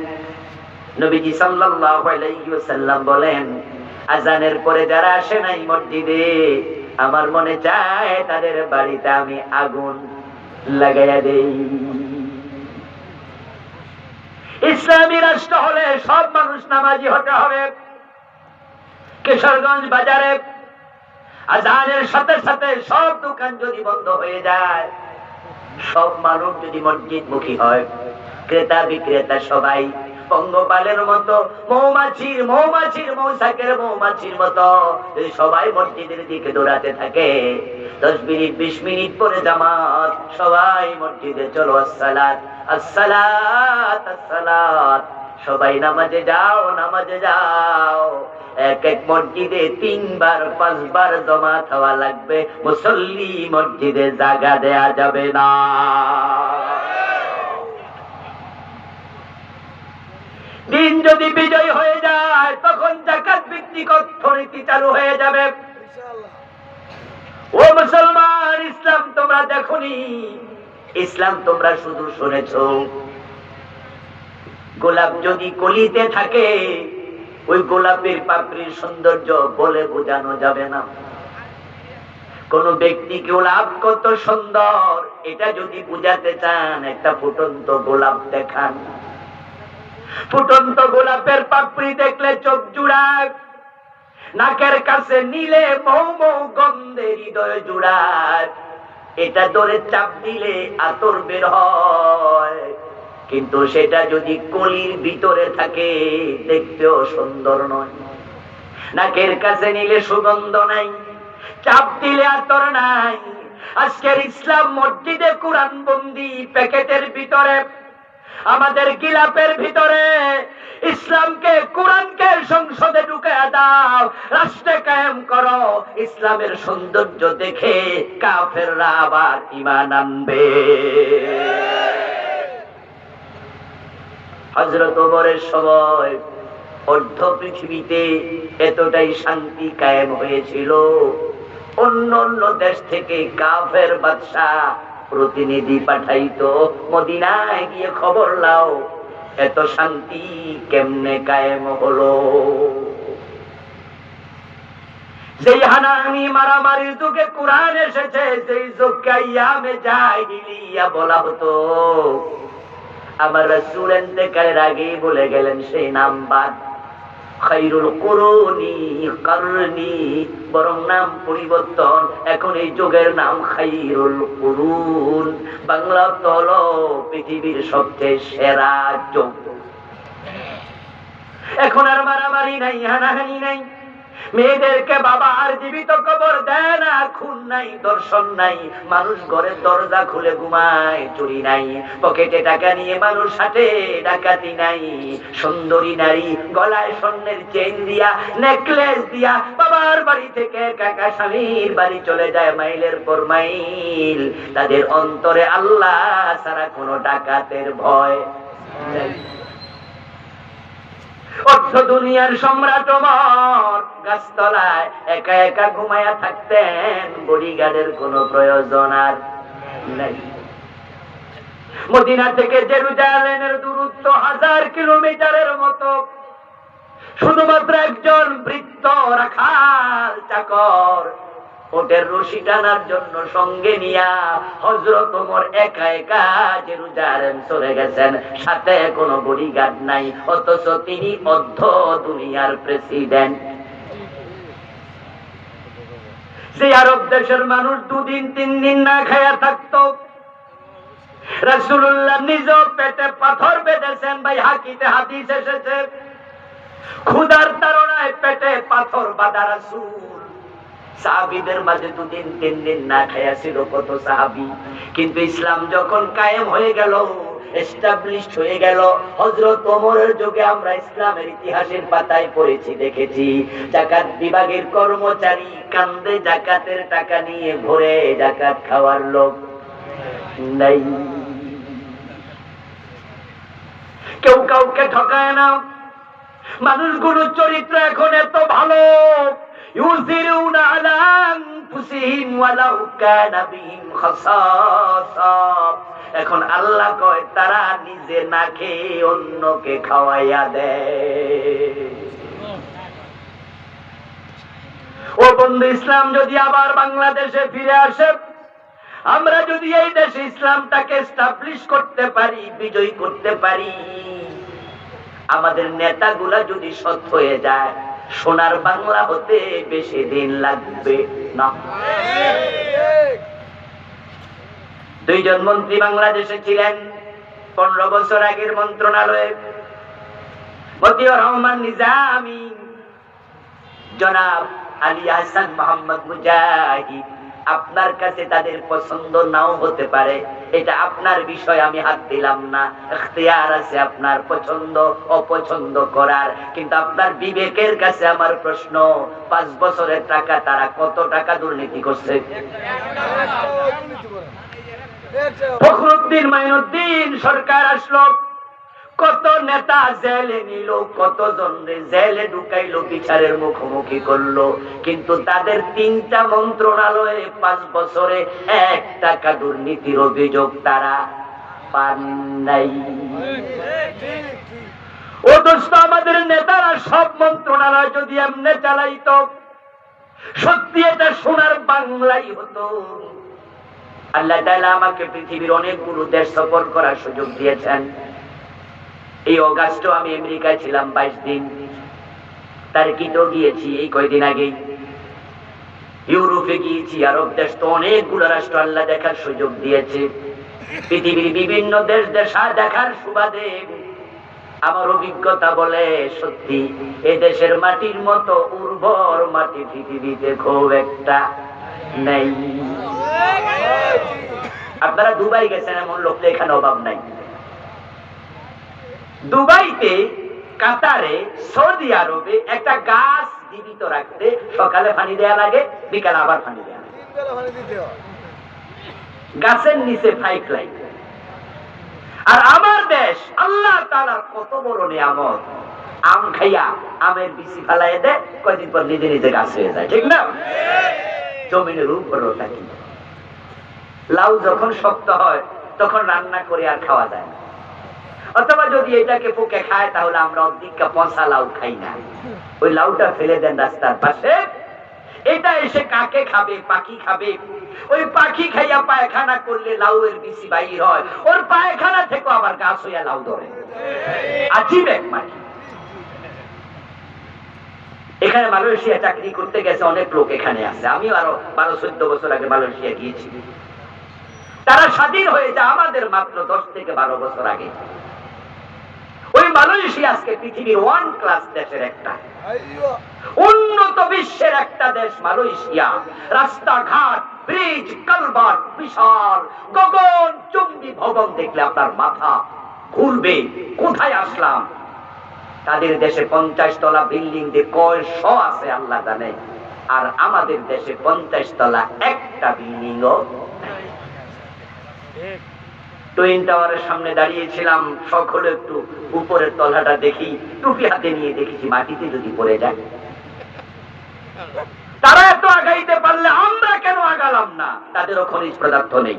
নবীজি সাল্লাল্লাহু আলাইহি ওয়াসাল্লাম বলেন, আজানের পরে যারা আসে নাই মসজিদে, আমার মনে চায় তাদের বাড়িতে আমি আগুন লাগাইয়া দেই। ইসলামী রাষ্ট্র হলে সব মানুষ নামাজি হতে হবে। কিশোরগঞ্জ বাজারে আজানের সাথে সাথে সব দোকান যদি বন্ধ হয়ে যায়, সব মানুষ যদি মসজিদমুখী হয়, ক্রেতা বিক্রেতা সবাই পঙ্গপালের মতো, মৌমাছির মৌচাকের মৌমাছির মতো যদি সবাই মসজিদের দিকে দৌড়াতে থাকে, 10 মিনিট 20 মিনিট পরে জামাত, সবাই মসজিদে চলো, আসসালাত আসসালাত আসসালাত, সবাই নামাজে যাও নামাজে যাও। এক এক মসজিদে 3 বার 5 বার জামাত হওয়া লাগবে, মুসল্লি মসজিদে জায়গা দেয়া যাবে না। দিন যদি বিজয় হয়ে যায়, তখন যাকাত ভিত্তিক অর্থনীতি চালু হয়ে যাবে। ও মুসলমান, ইসলাম তোমরা দেখোনি, ইসলাম তোমরা শুধু শুনেছো। গোলাপ যদি কলিতে থাকে, ওই গোলাপের পাপড়ির সৌন্দর্য বলে বোঝানো যাবে না। কোন ব্যক্তি গোলাপ কত সুন্দর, এটা যদি বুঝাতে চান, একটা ফুটন্ত গোলাপ দেখান। ফুটন্ত গোলাপের পাপড়ি দেখলে চোখ জুড়ায়, নাকের কাছে নিলে মৌ মৌ গন্ধে হৃদয় জুড়ায়, এটা ধরে চাপ দিলে আতর বের হয়। কিন্তু সেটা যদি কলির ভিতরে থাকে, দেখতেও সুন্দর নয়। নাকের কাছে নিলে সুগন্ধ নাই, চাপ দিলে আতর নাই। আজকের ইসলাম মসজিদে কোরআন বন্দি প্যাকেটের ভিতরে, আমাদের গিলাপের ভিতরে ইসলামকে, কোরআনকে সংসদে ঢুকে দাও, রাষ্ট্রে কায়েম করো। ইসলামের সৌন্দর্য দেখে কাফেররা আবার ঈমান আনবে। হযরত ওমরের সময় অর্ধ পৃথিবীতে এতটাই শান্তি কায়েম হয়েছিল, অন্য অন্য দেশ থেকে কাফের বাদশা প্রতিনিধি পাঠাইতো, মদিনায় গিয়ে খবর লাও এত শান্তি কেমনে কায়েম হলো। যেই হানাহানি মারামারির যুগে কোরআন এসেছে, সেই যুগকে আইয়ামে জাহিলিয়া বলা হতো। আমার রাসূল ইন্তেকালের আগেই বলে গেলেন, সেই নাম বাদ। খায়রুল কুরুনি কারনি, বরং নাম পরিবর্তন, এখন এই যুগের নাম খায়রুল কুরুন। বাংলা অর্থ হলো পৃথিবীর সবচেয়ে সেরা যুগ। এখন আর মারামারি নাই, হানাহানি নাই, মেয়েদেরকে বাবা আর জীবিত কবর দেয় না, খুন নাই, দর্শন নাই, মানুষ ঘরের দরজা খুলে ঘুমায়, চুরি নাই, পকেটে টাকা নিয়ে মানুষ হাঁটে, ডাকাতি নাই। সুন্দরী নারী গলায় স্বর্ণের চেইন দিয়া, নেকলেস দিয়া বাবার বাড়ি থেকে কাকা স্বামীর বাড়ি চলে যায় মাইলের পর মাইল। তাদের অন্তরে আল্লাহ ছাড়া কোনো ডাকাতের ভয় নেই। অর্থ দুনিয়ার সম্রাট ওমর গাছতলায় একা একা ঘুমায়া থাকতেন, বডিগার্ডের কোনো প্রয়োজন আর নাই। মদিনা থেকে জেরুজালেমের দূরত্ব 1000 কিলোমিটারের মতো। শুধুমাত্র একজন বৃদ্ধ রাখাল চাকর ওটের রশি টানার জন্য সঙ্গে নিয়া হযরত ওমর একা একা জেরুজালেম চলে গেছেন, সাথে কোনো বডিগার্ড নাই, অথচ তিনি অর্ধ দুনিয়ার প্রেসিডেন্ট। যে আরব দেশের মানুষ 2 দিন 3 দিন না খায়া থাকতো, রাসূলুল্লাহ নিজেও পেটে পাথর বেঁধেছেন। ভাই হাকিতে হাদিস এসেছে, ক্ষুধার তাড়নায় পেটে পাথর বাঁধা রাসূল সাহাবীদের মাঝে 2 দিন 3 দিন না খায়া ছিল কত সাহাবী। কিন্তু ইসলাম যখন কায়েম হয়ে গেল, এস্টাবলিশড হয়ে গেল, হযরত ওমরের যুগে আমরা ইসলামের ইতিহাসের পাতায় পড়েছি, দেখেছি যাকাত বিভাগের কর্মচারী কান্দে যাকাতের টাকা নিয়ে ভরে, যাকাত খাওয়ার লোক নাই। কেউ কাউকে ঠকায় না। মানুষগুলোর চরিত্র এখন এত ভালো, ইউসিরুনা আলা আনফুসিহিম ওয়ালাউ কানা বিহিম খাসাসা। এখন আল্লাহ কয় তারা নিজে না খেয়ে অন্যকে খাওয়াইয়া দেয়। ও বন্ধু, ইসলাম যদি আবার বাংলাদেশে ফিরে আসে, আমরা যদি এই দেশে ইসলামটাকে এস্টাবলিশ করতে পারি, বিজয়ী করতে পারি, আমাদের নেতাগুলা যদি সৎ হয়ে যায়, সোনার বাংলা হতে বেশি দিন লাগবে না। 2 জন মন্ত্রী বাংলাদেশে ছিলেন 15 বছর আগের মন্ত্রণালয়ে, মতিউর রহমান নিজামী, জনাব আলী হাসান মোহাম্মদ মুজাহিদ। আপনার কাছে তাদের পছন্দ নাও হতে পারে, এটা আপনার বিষয়, আমি হাত দিলাম না, ইখতিয়ার আছে আপনার পছন্দ অপছন্দ করার। কিন্তু আপনার বিবেকের কাছে আমার প্রশ্ন, 5 বছরের টাকা তারা কত টাকা দুর্নীতি করছে? ফখরুদ্দিন মাইনুদ্দিন সরকার আসলো, কত নেতা জেলে নিল, কতজন জেলে ঢুকাইলো, বিচারের মুখোমুখি করলো, কিন্তু তাদের 3টা মন্ত্রণালয়ে 5 বছরে 1 টাকা দুর্নীতির অভিযোগ তারা পান নাই। ও দোস্ত, আমাদের নেতারা সব মন্ত্রণালয় যদি এমনি চালাইতো, সত্যি এটা সোনার বাংলাই হতো। আল্লাহ তাআলা আমাকে পৃথিবীর অনেকগুলো দেশ সফর করার সুযোগ দিয়েছেন। এই অগাস্টে আমি আমেরিকায় ছিলাম 22 দিন, টার্কিতেও গিয়েছি এই কয়েকদিন আগে, ইউরোপে গিয়েছি, আরব দেশ তো অনেকগুলো রাষ্ট্র আল্লাহ দেখার সুযোগ দিয়েছে। পৃথিবীর বিভিন্ন দেশ দেশা দেখার সুবাদে আমার অভিজ্ঞতা বলে, সত্যি এই দেশের মাটির মতো উর্বর মাটি পৃথিবীতে খুব একটা নেই। আপনারা দুবাই গেছেন, এমন লোক এখানে অভাব নাই। দুবাইতে, কাতারে, সৌদি আরবে একটা গাছ জীবিত রাখতে সকালে পানি দেয়া লাগে, বিকালে আবার পানি দেয়া লাগে। গাছের নিচে পাইপ লাইন। আর আমার দেশ আল্লাহ তাআলার কত বড় নিয়ামত, আম খাইয়া আমের বিচি ফেলাইয়া দেয়, কয়দিন পর নিজে নিজে গাছ হয়ে যায়, ঠিক না? জমিনের উর্বরতা কি। লাউ যখন শক্ত হয় তখন রান্না করে আর খাওয়া যায় না, অথবা যদি এটাকে পোকে খায় তাহলে আমরা অধিকা পচা লাউ খাই না, ওই লাউটা ফেলে দেন রাস্তার পাশে। এটা এসে কাকে খাবে? পাখি খাবে। ওই পাখি খাইয়া পায়খানা করলে লাউয়ের বিচি বাইর হয়, ওর পায়খানা থেকে আবার গাছ হইয়া লাউ ধরে। আজীব এক মাটি। এখানে মালয়েশিয়া চাকরি করতে গেছে অনেক লোক এখানে আছে, আমিও আরো 12-14 বছর আগে মালয়েশিয়া গিয়েছি। তারা স্বাধীন হয়েছে আমাদের মাত্র 10 থেকে 12 বছর আগে। ওই মালয়েশিয়া আজকে পৃথিবীর 1 ক্লাস দেশের একটা, উন্নত বিশ্বের একটা দেশ মালয়েশিয়া। রাস্তাঘাট, ব্রিজ, কালভার্ট, বিশাল গগন চুম্বী ভবন দেখলে আপনার মাথা ঘুরবে, কোথায় আসলাম। তাদের দেশে 50 তলা বিল্ডিং দিয়ে কয়শ আছে আল্লাহ জানে, আর আমাদের দেশে 50 তলা একটা বিল্ডিংও। টুইন টাওয়ারের সামনে দাঁড়িয়েছিলাম, সকলে একটু উপরের তলাটা দেখি, টুপি হাতে নিয়ে দেখেছি মাটিতে যদি পড়ে যায়। তারা এত আগাইতে পারলে আমরা কেন আগালাম না? তাদেরও খনিজ পদার্থ নেই,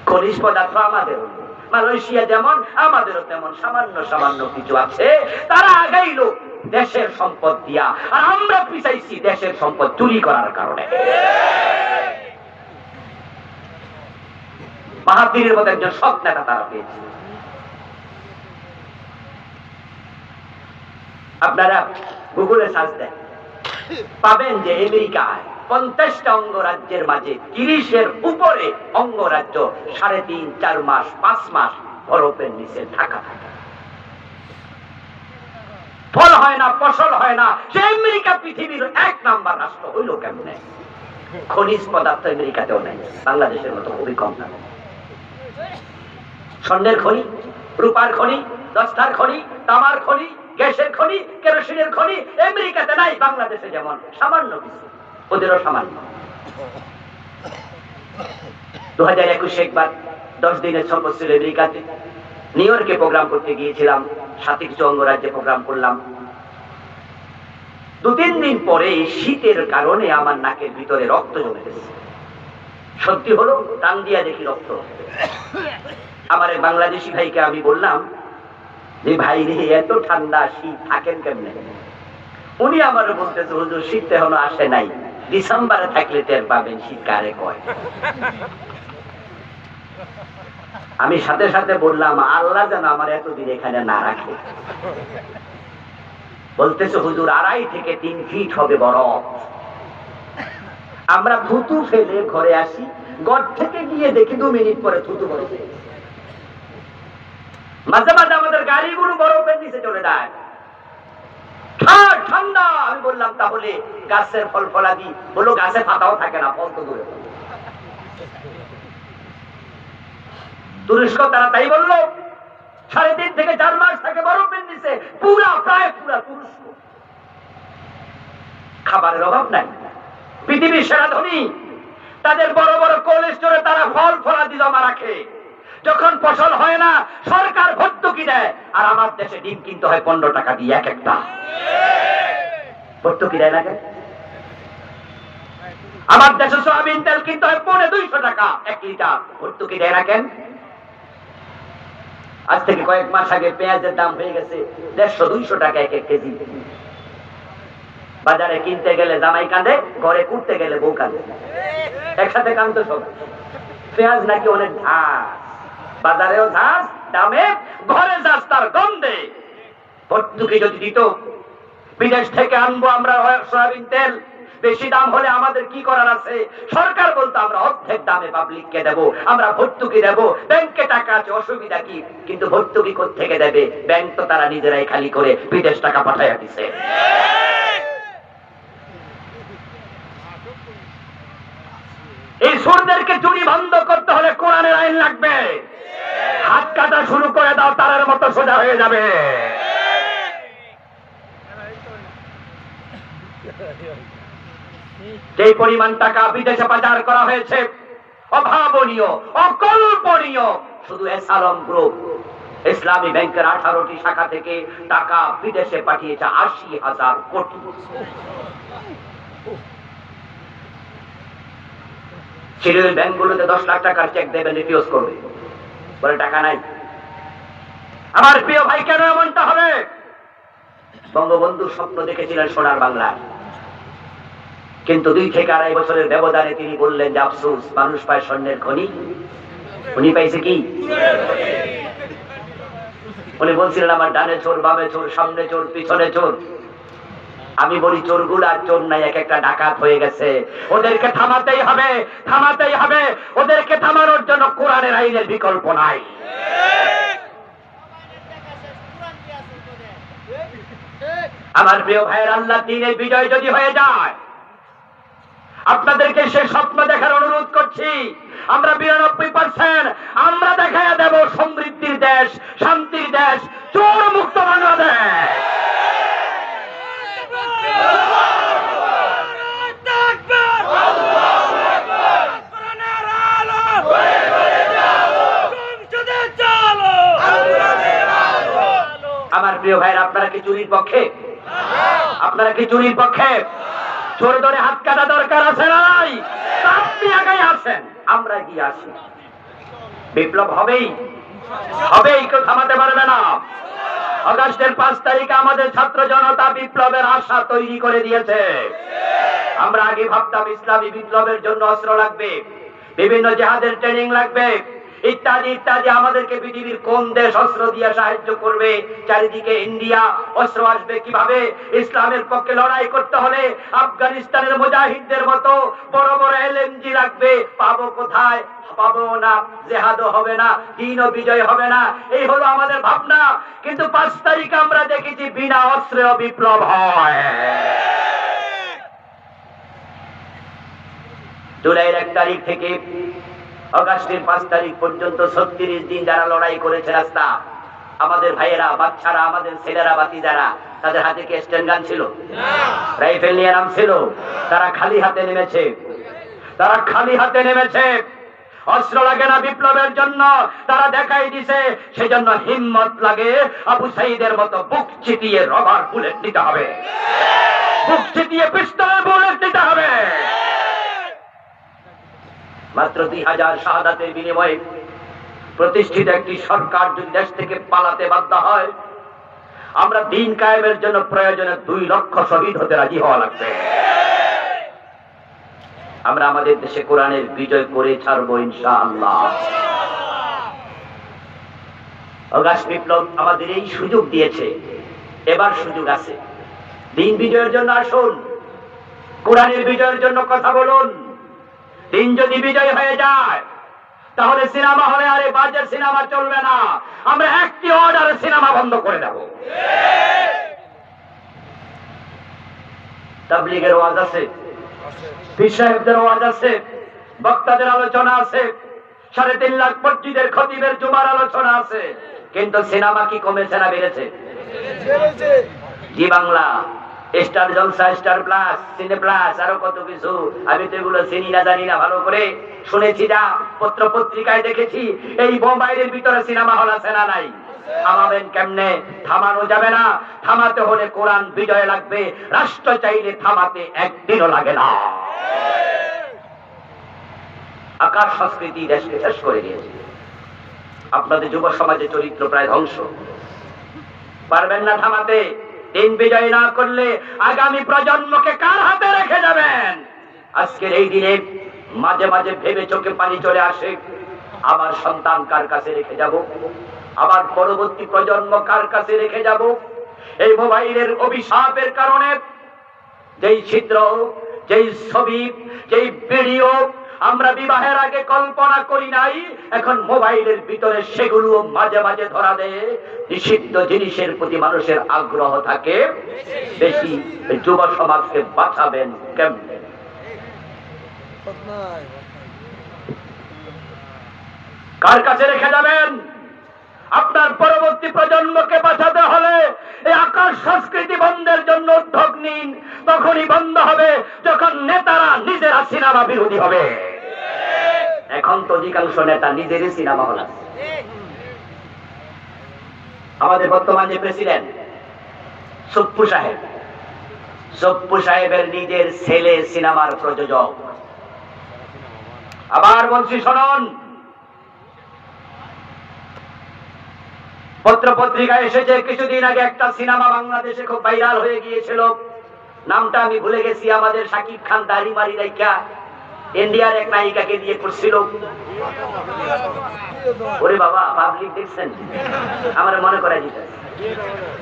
খনিজ পদার্থ আমাদেরও নেই। মালয়েশিয়া যেমন আমাদেরও তেমন সামান্য সামান্য কিছু আছে। তারা আগাইলো, দেশ দেশের সম্পদ দিয়া, আর আমরা পিছাইছি দেশের সম্পদ চুরি করার কারণে। মাহাতিরের মতো একজন সৎ নেতা তারা পেয়েছে। আপনারা গুগলে সার্চ দেন, পাবেন যে আমেরিকায় 50টা অঙ্গরাজ্যের মাঝে 30-এর উপরে অঙ্গরাজ্য 3.5-4 মাস 5 মাস বরফের নিচে ঢাকা থাকে। ফল হয় না, ফসল হয় না। সে আমেরিকা পৃথিবীর 1 নাম্বার রাষ্ট্র হইল কেমনে? খনিজ পদার্থ আমেরিকাতেও নেই, বাংলাদেশের মতো খুবই কম থাকে। স্বর্ণের খনি, রূপার খনি, দস্তার খনি, তামার খনি, গ্যাসের খনি, কেরোসিনের খনি আমেরিকাতে নাই, বাংলাদেশে যেমন সামান্য কিছু, ওদেরও সামান্য। 2021 একবার 10 দিনের সফর ছিল আমেরিকাতে। নিউ ইয়র্কে প্রোগ্রাম করতে গিয়েছিলাম, 7 কিছু অঙ্গরাজ্যে প্রোগ্রাম করলাম। 2-3 দিন পরে শীতের কারণে আমার নাকের ভিতরে রক্ত জমে গেছে। সত্যি হলো, টান দিয়া দেখি রক্ত। আমার এক বাংলাদেশি ভাইকে আমি বললাম যে ভাই রে, এত ঠান্ডা, শীত থাকেন কেমনে? উনি আমার বলতেছে, হুজুর শীত এখনো আসে নাই, ডিসেম্বরে থাকলে টের পাবেন শীত কারে কয়। আমি সাথে সাথে বললাম, আল্লাহ যেন আমার এতদিন এখানে না রাখে। বলতেছে, হুজুর 2.5 থেকে 3 ফিট হবে বরফ। আমরা থুতু ফেলে ঘরে আসি, ঘর থেকে গিয়ে দেখি 2 মিনিট পরে থুতু বরফে। মাঝে মাঝে আমাদের গাড়িগুলো বরফের নিচে চলে যায়, ঠান্ডা। আমি বললাম, তাহলে গাছের ফল ফলাদি? বললো, গাছে পাতাও থাকে না, ফল তো দূরে। তুরস্ক তারা তাই বললো, 3.5 থেকে 4 মাস থাকে বরফের নিচে, প্রায় পুরা তুরস্ক। খাবারের অভাব নাই, পৃথিবীর সেরা ধনী। তাদের বড় বড় কোল্ড স্টোরে তারা ফল ফলাদি জমা রাখে। যখন ফসল হয় না, সরকার ভর্তুকি দেয়। আর আমার দেশে ডিম কিনতে হয় 15 টাকা দিয়ে এক একটা। ভর্তুকি দেয় না কেন? আমার দেশে সয়াবিন তেল কিনতে হয় 250 টাকা 1 লিটার। ভর্তুকি দেয় না কেন? আজ থেকে কয়েক মাস আগে পেঁয়াজের দাম হয়ে গেছে 150-200 টাকা 1 কেজি। বাজারে কিনতে গেলে জামাই কাঁদে, ঘরে কুটতে গেলে বউ কাঁদে, একসাথে কাঁদতো সব। পেঁয়াজ নাকি অনেক ঝাঁজ, বাজারেও ঝাঁজ দামে, ঘরে ঝাঁজ তার গন্ধে। ভর্তুকি যদি দিত, বিদেশ থেকে আনবো আমরা সয়াবিন তেল, বেশি দাম হলে আমাদের কি করার আছে? সরকার বলতো আমরা অর্ধেক দামে পাবলিককে দেব, আমরা ভর্তুকি দেব, ব্যাংকে টাকা আছে, অসুবিধা কি? কিন্তু ভর্তুকি কোত্থেকে দেবে? ব্যাংক তো তারা নিজেরাই খালি করে বিদেশ টাকা পাঠাইয়া দিছে। এই সুরদেরকে চুরি বন্ধ করতে হলে কোরআনের আইন লাগবে। হাত কাটা শুরু করে দাও, তারের মতো সোজা হয়ে যাবে। যে পরিমাণ টাকা বিদেশে পাচার করা হয়েছে, অভাবনীয়, অকল্পনীয়। শুধু এসালম গ্রুপ ইসলামী ব্যাংকের 18টি শাখা থেকে টাকা বিদেশে পাঠিয়েছে 80,000 কোটি। সিরিয়াল ব্যাংকগুলোতে 10 লাখ টাকার চেক দেবেন, রিফিউজ করবে, বলে টাকা নাই। আমার প্রিয় ভাই, কেন এমনটা হবে? বঙ্গবন্ধু স্বপ্ন দেখেছিলেন সোনার বাংলা, কিন্তু 2 থেকে 2.5 বছরের ব্যবধানে তিনি বললেন যে আফসোস, মানুষ পায় স্বর্ণের খনি, উনি পাইছে কি? উনি বলছিলেন, আমার ডানে চোর, বামে চোর, সামনে চোর, পিছনে চোর। আমি বলি, চোরগুলো আর চোর নাই, এক একটা ডাকাত হয়ে গেছে। ওদেরকে থামাতেই হবে, থামাতেই হবে। ওদেরকে থামানোর জন্য কোরআনের আইনের বিকল্প নাই। আমার প্রিয় ভাইয়ের, আল্লাহ দ্বীনের বিজয় যদি হয়ে যায়, আপনাদেরকে সে স্বপ্ন দেখার অনুরোধ করছি। আমরা 92% আমরা দেখাইয়া দেব সমৃদ্ধির দেশ, শান্তির দেশ, চোর মুক্ত বাংলাদেশ। আমার প্রিয় ভাইয়ের, আপনারা কি চুরির পক্ষে? আপনারা কি চুরির পক্ষে? চোর ধরে হাত কাটা দরকার আছে নাই? আপনি আগে আসেন, আমরা এগিয়ে আসি। বিপ্লব হবেই, হবেই, কেউ থামাতে পারবে না। আগস্টের 5 তারিখে আমাদের ছাত্র জনতা বিপ্লবের আশা তৈরি করে দিয়েছে। আমরা আগে ভাবতাম ইসলামী বিপ্লবের জন্য অস্ত্র লাগবে, বিভিন্ন জিহাদের ট্রেনিং লাগবে, ইত্যাদি ইত্যাদি। আমাদেরকে পৃথিবীর কোন দেশ অস্ত্র দিয়ে সাহায্য করবে? চারিদিকে ইন্ডিয়া। অস্ত্র আসবে কিভাবে? ইসলামের পক্ষে লড়াই করতে হলে আফগানিস্তানের মুজাহিদদের মতো বড় বড় এলএমজি লাগবে। পাবো কোথায়? পাবো না। জিহাদও হবে না, দ্বীনও বিজয় হবে না। এই হলো আমাদের ভাবনা। কিন্তু 5 তারিখে আমরা দেখেছি বিনা অস্ত্রেও বিপ্লব হয়। জুলাইয়ের 1 তারিখ থেকে আগস্টের 5 তারিখ পর্যন্ত 36 দিন যারা লড়াই করেছে রাস্তা, আমাদের ভাইয়েরা, বাচ্চারা, আমাদের ছেলেরা, বাতিজারা, তাদের হাতে কি স্ট্যান্ড গান ছিল? রাইফেল নিয়ে নামছিল? তারা খালি হাতে নেমেছে। তারা খালি হাতে নেমেছে। অস্ত্র লাগে না বিপ্লবের জন্য, তারা দেখাই দিছে। সেজন্য হিম্মত লাগে আবু সাইদের মতো বুক চিতিয়ে রবার বুলেট নিতে হবে, বুক চিতিয়ে পিস্তলের বুলেট নিতে হবে। মাত্র 2000 শাহাদাতের বিনিময়ে প্রতিষ্ঠিত একটি সরকার যদি দেশ থেকে পালাতে বাধ্য হয়, আমরা দ্বীন কায়েমের জন্য প্রয়োজনে 2 লক্ষ শহীদ হতে রাজি হওয়া লাগবে। আমরা আমাদের দেশে কোরআনের বিজয় করে ছাড়বো ইনশাআল্লাহ। আগস্ট বিপ্লব আমাদের এই সুযোগ দিয়েছে, এবার সুযোগ আছে। দ্বীন বিজয়ের জন্য আসুন, কোরআনের বিজয়ের জন্য কথা বলুন। দিন যদি বিজয় হয়ে যায়, তাহলে সিনেমা হলে আরে বাজে সিনেমা চলবে না। আমরা একটি অর্ডারে সিনেমা বন্ধ করে দেব। তাবলীগের ওয়াজ আছে, পীর সাহেবদের ওয়াজ আছে, বক্তাদের আলোচনা আছে, 3.5 লাখ মসজিদের খতিবের জুমার আলোচনা আছে। কিন্তু সিনেমা কি কমেছে না বেড়েছে? জি বাংলা, স্টার জলসা, স্টার প্লাস, সিনে প্লাস, আরো কত কিছু। আমি তো এগুলো চিনি না, জানি না ভালো করে। শুনেছি যা, পত্র পত্রিকায় দেখেছি। এই মোবাইলের ভিতরে সিনেমা হল আছে না নাই? থামাবেন কেমনে? থামানো যাবে না। থামাতে হলে কোরআন বিজয় লাগবে। রাষ্ট্র চাইলে থামাতে একদিনও লাগে না। আকাশ সংস্কৃতি দেশকে শেষ করে দিয়েছে। আপনাদের যুব সমাজের চরিত্র প্রায় ধ্বংস। পারবেন না থামাতে। দিন বিজয় না করলে আগামী প্রজন্মকে কার হাতে রেখে যাবেন? আজকের এই দিনে মাঝে মাঝে ভেবে চোখে পানি চলে আসে, আমার সন্তান কার কাছে রেখে যাব? আমার পরবর্তী প্রজন্ম কার কাছে রেখে যাব? এই মোবাইলের অভিশাপের কারণে যেই চিত্র, যেই ছবি, যেই ভিডিও আমরা বিবাহের আগে কল্পনা করি নাই, এখন মোবাইলের ভিতরে সেগুলো মাঝে মাঝে ধরা দেয়। নিষিদ্ধ জিনিসের প্রতি মানুষের আগ্রহ থাকে বেশি। যুব সমাজকে বাঁচাবেন কেমনে? কার কাছে রেখে যাবেন? আপনার পরবর্তী প্রজন্মকে বাঁচাতে হলে এই আকাশ সংস্কৃতি বন্ধের জন্য উদ্যোগ নিন। তখনই বন্ধ হবে যখন নেতারা নিজেরা সিনেমা বিরোধী হবে। এখন তো অধিকাংশ নেতা নিজেরই সিনেমা হল আছে। আমাদের বর্তমান যে প্রেসিডেন্ট সুপ্পু সাহেব, সুপ্পু সাহেবের নিজের ছেলে সিনেমার প্রযোজক। আবার বলছি শুনুন, পত্র পত্রিকায় এসেছে কিছুদিন আগে একটা সিনেমা বাংলাদেশে খুব ভাইরাল হয়ে গিয়েছিল। নামটা আমি ভুলে গেছি। আমাদের শাকিব খান দাড়ি মারি রাইখা ইন্ডিয়ার এক নায়িকাকে দিয়ে করছিল। ওরে বাবা, পাবলিক দেখছেন? আমার মনে করাই দিতে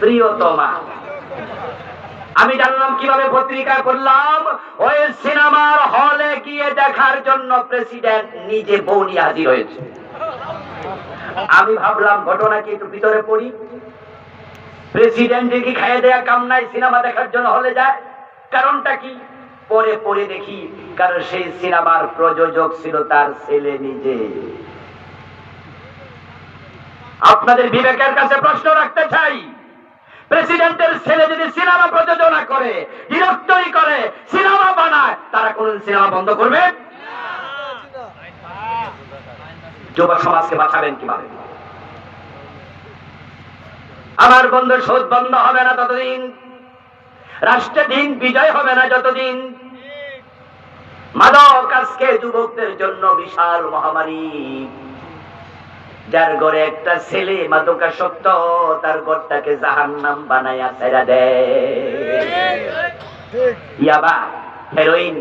প্রিয়তমা। আমি জানলাম কিভাবে, পত্রিকায় পড়লাম ওই সিনেমার হলে গিয়ে দেখার জন্য প্রেসিডেন্ট নিজে বউ নিয়ে হাজির হয়েছে। আমি ভাবলাম ঘটনা কি, একটু ভিতরে পড়ি। প্রেসিডেন্টের কি খাইয়ে দেয়া কাম নাই সিনেমা দেখার জন্য হলে যায়? কারণটা কি? পরে পরে দেখি, কারণ সেই সিনেমার প্রযোজক ছিল তার ছেলে নিজে। আপনাদের বিবেকের কাছে প্রশ্ন রাখতে চাই, প্রেসিডেন্টের ছেলে যদি সিনেমা প্রযোজনা করে, ডিরেক্টরি করে, সিনেমা বানায়, তারা কোন সিনেমা বন্ধ করবে? যুব সমাজকে বাঁচাবেন কিভাবে? আমার বন্ধু, সুদ বন্ধ হবে না ততদিন, রাষ্ট্রে দিন বিজয় হবে না যতদিন। মাদক আজকে যুবকদের জন্য বিশাল মহামারী। যার ঘরে একটা ছেলে মাদকাসক্ত, তার ঘরটাকে জাহান্নাম বানায়া ছেড়ে দেয়। ইয়াবা, হেরোইন,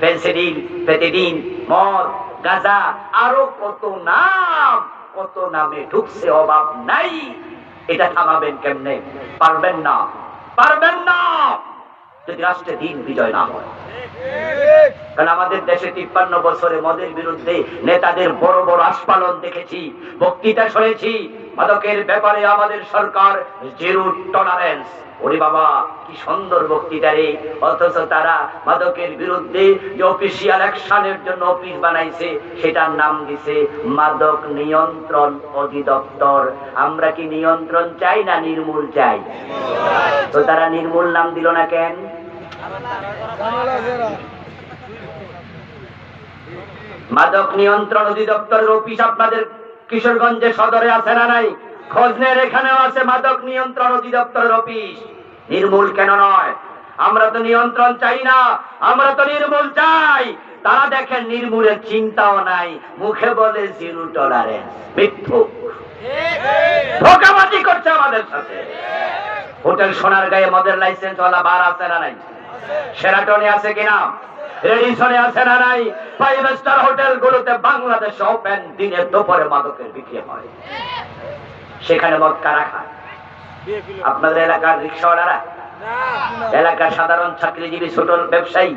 ফেন্সিডিল, ফেন্সিডিল, মদ, গাঁজা, আরো কত নাম, কত নামে ঢুকছে, অভাব নাই। এটা থামাবেন কেমনে? পারবেন না, পারবেন না, যদি রাষ্ট্রে দিন বিজয় না হয়। কারণ আমাদের দেশে 53 বছরে মদের বিরুদ্ধে নেতাদের বড় বড় আস্ফালন দেখেছি, বক্তৃতা শুনেছি। মাদকের ব্যাপারে আমাদের সরকার জিরো টলারেন্স। ওরে বাবা, কি সুন্দর বক্তৃতা রে! অথচ তারা মাদকের বিরুদ্ধে যে অফিসিয়াল অ্যাকশনের জন্য অফিস বানাইছে, সেটার নাম দিছে মাদক নিয়ন্ত্রণ অধিদপ্তর। আমরা কি নিয়ন্ত্রণ চাই না নির্মূল চাই? তো তারা নির্মূল নাম দিল না কেন? মাদক নিয়ন্ত্রণ অধিদপ্তরের অফিস আপনাদের কিশোরগঞ্জে সদরে আছে না নাই? খোঁজ নেন, এখানেও আছে মাদক নিয়ন্ত্রণ অধিদপ্তরের অফিস। নির্মূল কেন নয়? আমরা তো নিয়ন্ত্রণ চাই না, আমরা তো নির্মূল চাই। তারা দেখেন নির্মূলের চিন্তাও নাই, মুখে বলে জিরো টলারেন্স। মিথ্যুক, ধোঁকাবাজি করছে আমাদের সাথে। হোটেল সোনারগাঁয়ে মদের লাইসেন্স ওয়ালা বার আছে না নাই? শেরাটনে আছে কিনা? রেডিসনে আছে না নাই? 5 স্টার হোটেল গুলোতে বাংলাদেশে ওপেন দিনে দুপুরে মাদকের বিক্রি হয়। সেখানে মদ কারা খায়? আপনাদের এলাকার রিক্সাওয়ালারা, এলাকার সাধারণ চাকরিজীবী, ছোট ব্যবসায়ী।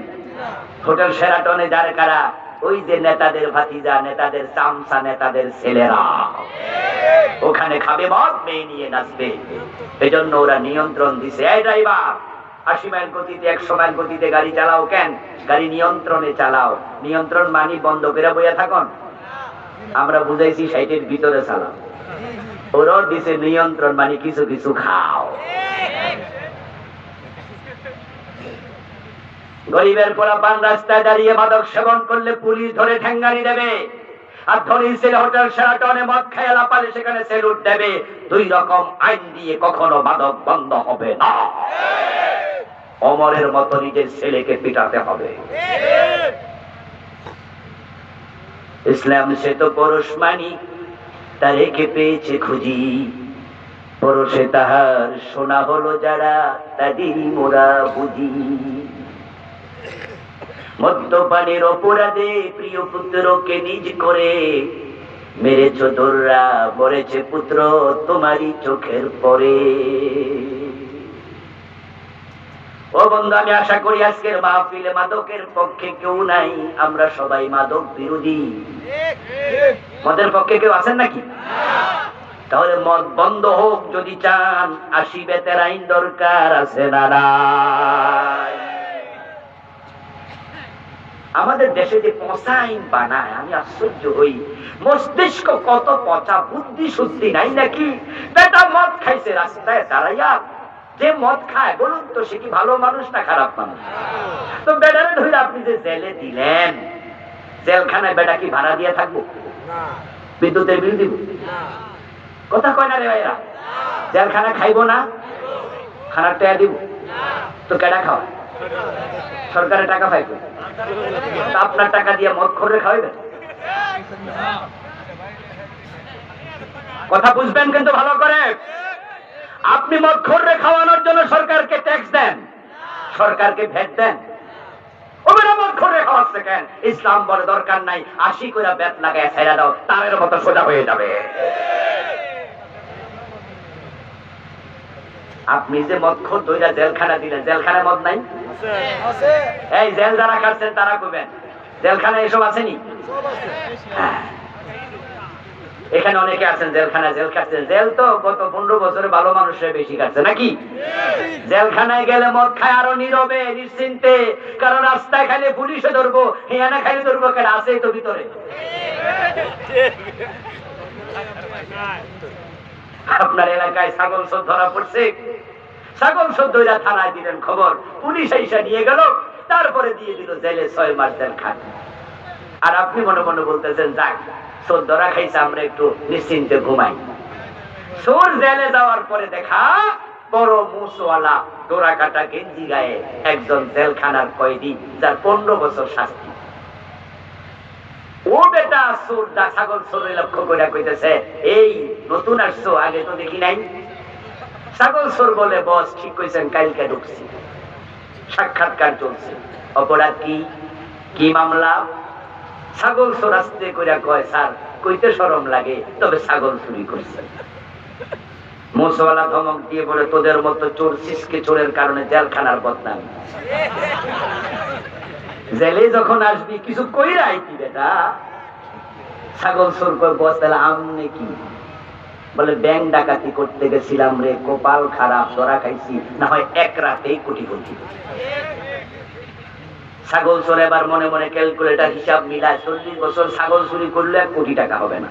হোটেল শেরাটনে যার কারা? ওই যে নেতাদের ভাতিজা, নেতাদের চামচা, নেতাদের ছেলেরা ওখানে খাবে মদ, মেয়ে নিয়ে নাচবে। এজন্য ওরা নিয়ন্ত্রণ দিছে। এই ড্রাইভার, 80 মাইল গতিতে 100 মাইল গতিতে গাড়ি চালাও কেন? গাড়ি নিয়ন্ত্রণে চালাও। নিয়ন্ত্রণ মানি বন্ধ করে বইয়া থাকুন। আমরা বুঝাইছি 60-এর ভিতরে চালাও। ওরা দিছে নিয়ন্ত্রণ মানে কিছু কিছু খাও। গরিবের পোলাপান রাস্তায় দাঁড়িয়ে মাদক সেবন করলে পুলিশ ধরে ঠ্যাঙ্গানি দেবে, আর ধনী ছেলে হোটেল শেরাটনে মদ খায় লাপালে সেখানে সেলুট দেবে। 2 রকম আইন দিয়ে কখনো মাদক বন্ধ হবে না। অমরের মতো নিজের ছেলেকে পিটাতে হবে। ইসলাম সে তো পরশ মানি, তারে কে পেয়েছে খুঁজি। পরশে তাহার সোনা হলো যারা, তাদেরই মোরা বুঝি। মদ্যপানের অপরাধে প্রিয় পুত্রকে নিজ করে মেরেছ দোররা, মরেছে পুত্র তোমারই চোখের পরে। ও বন্ধু, আমি আশা করি আজকের মাহফিলে মাদকের পক্ষে কেউ নাই। আমরা সবাই মাদক বিরোধী। মদের পক্ষে কেউ আছেন নাকি? তাহলে মদ বন্ধ হোক যদি চান, 80 বেতের আইন দরকার আছে না নাই? আমাদের দেশে যে পচা আইন বানায়, আমি আশ্চর্য হই। মস্তিষ্ক কত পচা, বুদ্ধি শুদ্ধি নাই নাকি? বেটা মদ খাইছে রাস্তায় দাঁড়াইয়া। যে মদ খায় বলুন তো, সে কি ভালো মানুষ না খারাপ মানুষ? তো বেটারে ধরে আপনি যে জেলে দিলেন, জেলখানায় বেটা কি ভাড়া দিয়ে থাকবো? বিদ্যুতের বিল দিব? কথা কয় না রে ভাইরা? জেলখানা খাইবো না? খানার টাকা দিব? তো কেডা খাওয়া? সরকারের টাকা পাইব? আপনার টাকা দিয়ে মদ খোরে খাওয়াবে? কথা বুঝবেন কিন্তু ভালো করে। আপনি মদ খোরে খাওয়ানোর জন্য সরকারকে ট্যাক্স দেন, সরকারকে ভ্যাট দেন। মদ খোরে খাওয়াচ্ছে কেন? ইসলাম বলে দরকার নাই, 80 করে ব্যাট লাগায় ছেড়ে দাও, তারের মতো সোজা হয়ে যাবে। আপনি যে মদ খোর ধইরা জেলখানা দিলেন, জেলখানায় মদ নাই? এই জেল যারা খাচ্ছেন তারা কইবেন জেলখানায় এসব আসেনি? এখানে অনেকে আছেন জেলখানায় জেল খাচ্ছেন। জেল তো গত 15 বছরে ভালো মানুষের বেশি খাচ্ছে নাকি? জেলখানায় গেলে মদ খায় আরো নীরবে নিশ্চিন্তে, কারণ রাস্তায় খাইলে পুলিশে ধরবো, হিয়ানা খাইলে ধরবো, কেন আছেই তো ভিতরে। আপনার এলাকায় ছাগল চোর ধরা পড়ছে, ছাগল চোর ধইরা থানায় দিলেন খবর, পুলিশ এসে নিয়ে গেল, তারপরে দিয়ে দিল জেলে 6 মাস জেল খান। আর আপনি মনে মনে বলতেছেন যাক চোর ধরা খাইছে, আমরা একটু নিশ্চিন্তে ঘুমাই। চোর জেলে যাওয়ার পরে দেখা বড় মুসওয়ালা ডোরা কাটা গেঞ্জি গায়ে একজন জেলখানার কয়েদি, যার 15 বছর শাস্তি। ও বেটা চোর দা ছাগল চোরে লক্ষ্য করে কইতেছে, এই নতুন আসছো, আগে তো দেখি নাই। ছাগল চোর বলে, বস ঠিক কইছেন, কালকে ঢুকছি, সাক্ষাৎকার চলছে। অপরাধ কি? কি মামলা? ছাগল চোর আসতে করে কয়, স্যার কইতে শরম লাগে, তবে ছাগল চুরি করছে। মোসওয়ালা ধমক দিয়ে বলে, তোদের মতো চোর সিসকে চোরের কারণে জেলখানার বদনাম। জেলে যখন আসবি কিছু কইরা আইতি বেটা। ছাগল চোর কয়, বস তাহলে আমনে কি? বলে, ব্যাংক ডাকাতি করতে গেছিলাম রে, কপাল খারাপ, ধরা খাইছি, না হয় এক রাতেই কোটিপতি। ছাগল চোর এবার মনে মনে ক্যালকুলেটর হিসাব মিলায়, 40 বছর ছাগল চুরি করলে 1 কোটি টাকা হবে না।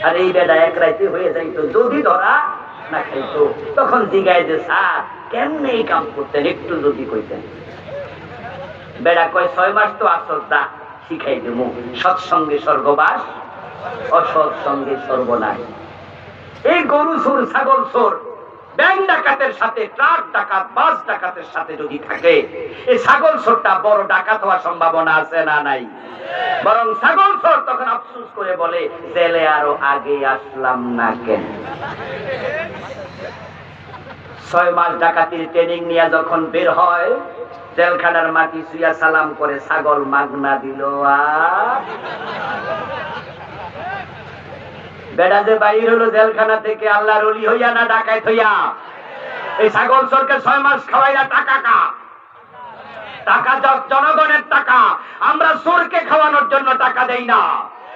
আর এই বেটা এক রাতে হয়ে যাইতো, যদি ধরা না খাইতো। তখন জিগায় যে, স্যার কেমনে এই কাম করতেন, একটু যদি কইতেন। বেটা কয়, 6 মাস তো আসল, দা শিখাই দেব। সৎসঙ্গে স্বর্গবাস, অসৎ সঙ্গে সর্বনাশ। এই গরু চোর, ছাগল চোর, ব্যাংক ডাকাতের সাথে, ট্রাক ডাকাত, বাস ডাকাতের সাথে যদি থাকে, এই ছাগল চোরটা বড় ডাকাত হওয়ার সম্ভাবনা আছে না নাই? বরং ছাগল চোর তখন আফসোস করে বলে, জেলে আরো আগে আসলাম না কেন। 6 মাস ডাকাতির ট্রেনিং নিয়ে যখন বের হয়, জেলখানার মাটি ছুঁয়া সালাম করে, ছাগল মাগনা দিল। বেটা যে বাইর হলো জেলখানা থেকে, আল্লাহর ওলি হইয়া না ডাকাইত হইয়া? এই ছাগল চোরকে 6 মাস খাওয়াইলা টাকা কা? টাকা জনগণের টাকা। আমরা চোরকে খাওয়ানোর জন্য টাকা দেই না।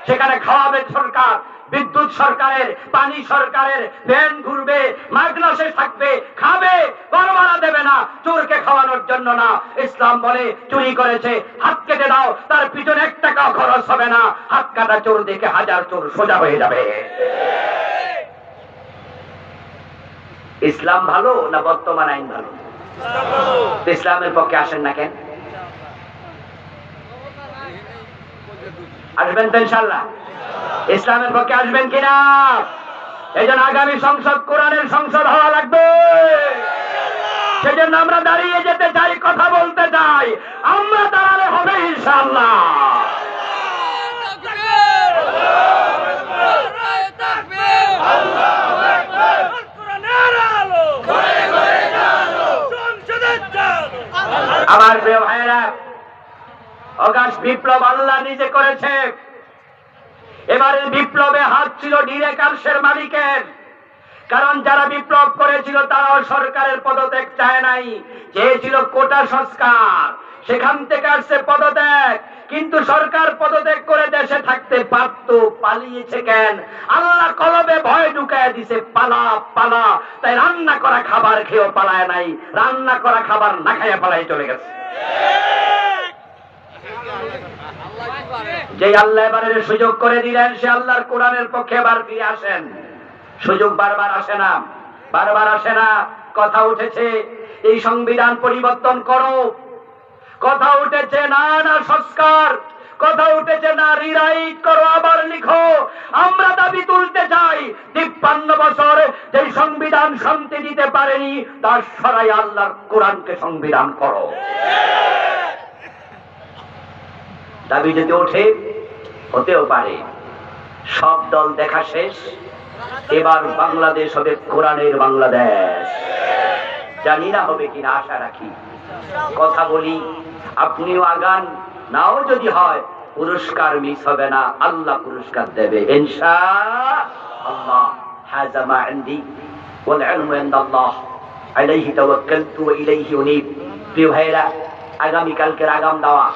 সেখানে খাওয়াবে সরকার, বিদ্যুৎ সরকারের, পানি সরকারের, ভ্যান ঘুরবে, মাইক্রোসে থাকবে, খাবে, ঘর ভাড়া দেবে না। চোরকে খাওয়ানোর জন্য না। ইসলাম বলে, চুরি করেছে হাত কেটে দাও, তার পিছনে 1 টাকাও খরচ হবে না। হাত কাটা চোর দেখে 1000 চোর সোজা হয়ে যাবে। ইসলাম ভালো না বর্তমান আইন ভালো? ইসলামের পক্ষে আসেন না কেন? আসবেন তো ইনশাআল্লাহ? ইসলামের পক্ষে আসবেন কিনা? এই জন্য আগামী সংসদ কোরআনের সংসদ হওয়া লাগবে। সেজন্য আমরা দাঁড়িয়ে যেতে চাই, কথা বলতে চাই। আমরা দাঁড়ালে হবে ইনশাআল্লাহ। আমার প্রিয় ভাইয়েরা, অগাস্ট বিপ্লব আল্লাহ নিজে করেছে। এবারের বিপ্লবে হাত ছিল ডিরেকার্সের মালিকের। কারণ যারা বিপ্লব করেছিল তারাও সরকারের পদত্যাগ চায় নাই, চেয়েছিল কোটা সংস্কার। সেখান থেকে আসছে পদত্যাগ। কিন্তু সরকার পদত্যাগ করে দেশে থাকতে পারত, পালিয়েছে কেন? আল্লাহ কলবে ভয় ঢুকায় দিছে, পালা পালা। তাই রান্না করা খাবার খেয়েও পালায় নাই, রান্না করা খাবার না খাইয়া পালাই চলে গেছে। যে আল্লাহ এবারে সুযোগ করে দিলেন, সে আল্লাহর কোরআনের পক্ষে এবার ফিরে আসেন। সুযোগ বারবার আসে না, বারবার আসে না। কথা উঠেছে এই সংবিধান পরিবর্তন করো, কথা উঠেছে না না সংস্কার, কথা উঠেছে না রিরাইট করো, আবার লিখো। আমরা দাবি তুলতে চাই, 53 বছর যে সংবিধান শান্তি দিতে পারেনি, তার সরাই আল্লাহর কোরআনকে সংবিধান করো। দাবি যদি ওঠে, হতেও পারে। সব দল দেখা শেষ, এবার বাংলাদেশ হবে কোরআনের বাংলাদেশ। জানি না হবে কিনা, আশা রাখি। কথা বলি, আপনিও আগান, নাও যদি হয় পুরস্কার মিস হবে না, আল্লাহ পুরস্কার দেবে ইনশাআল্লাহ। হাযা মা ইনদি ওয়াল ইলমু ইনদাল্লাহ, আলাইহি তাওয়াক্কালতু ওয়া ইলাইহি উনীব। প্রিয় ভাইরা, আগামী কালকের আগাম দাওয়া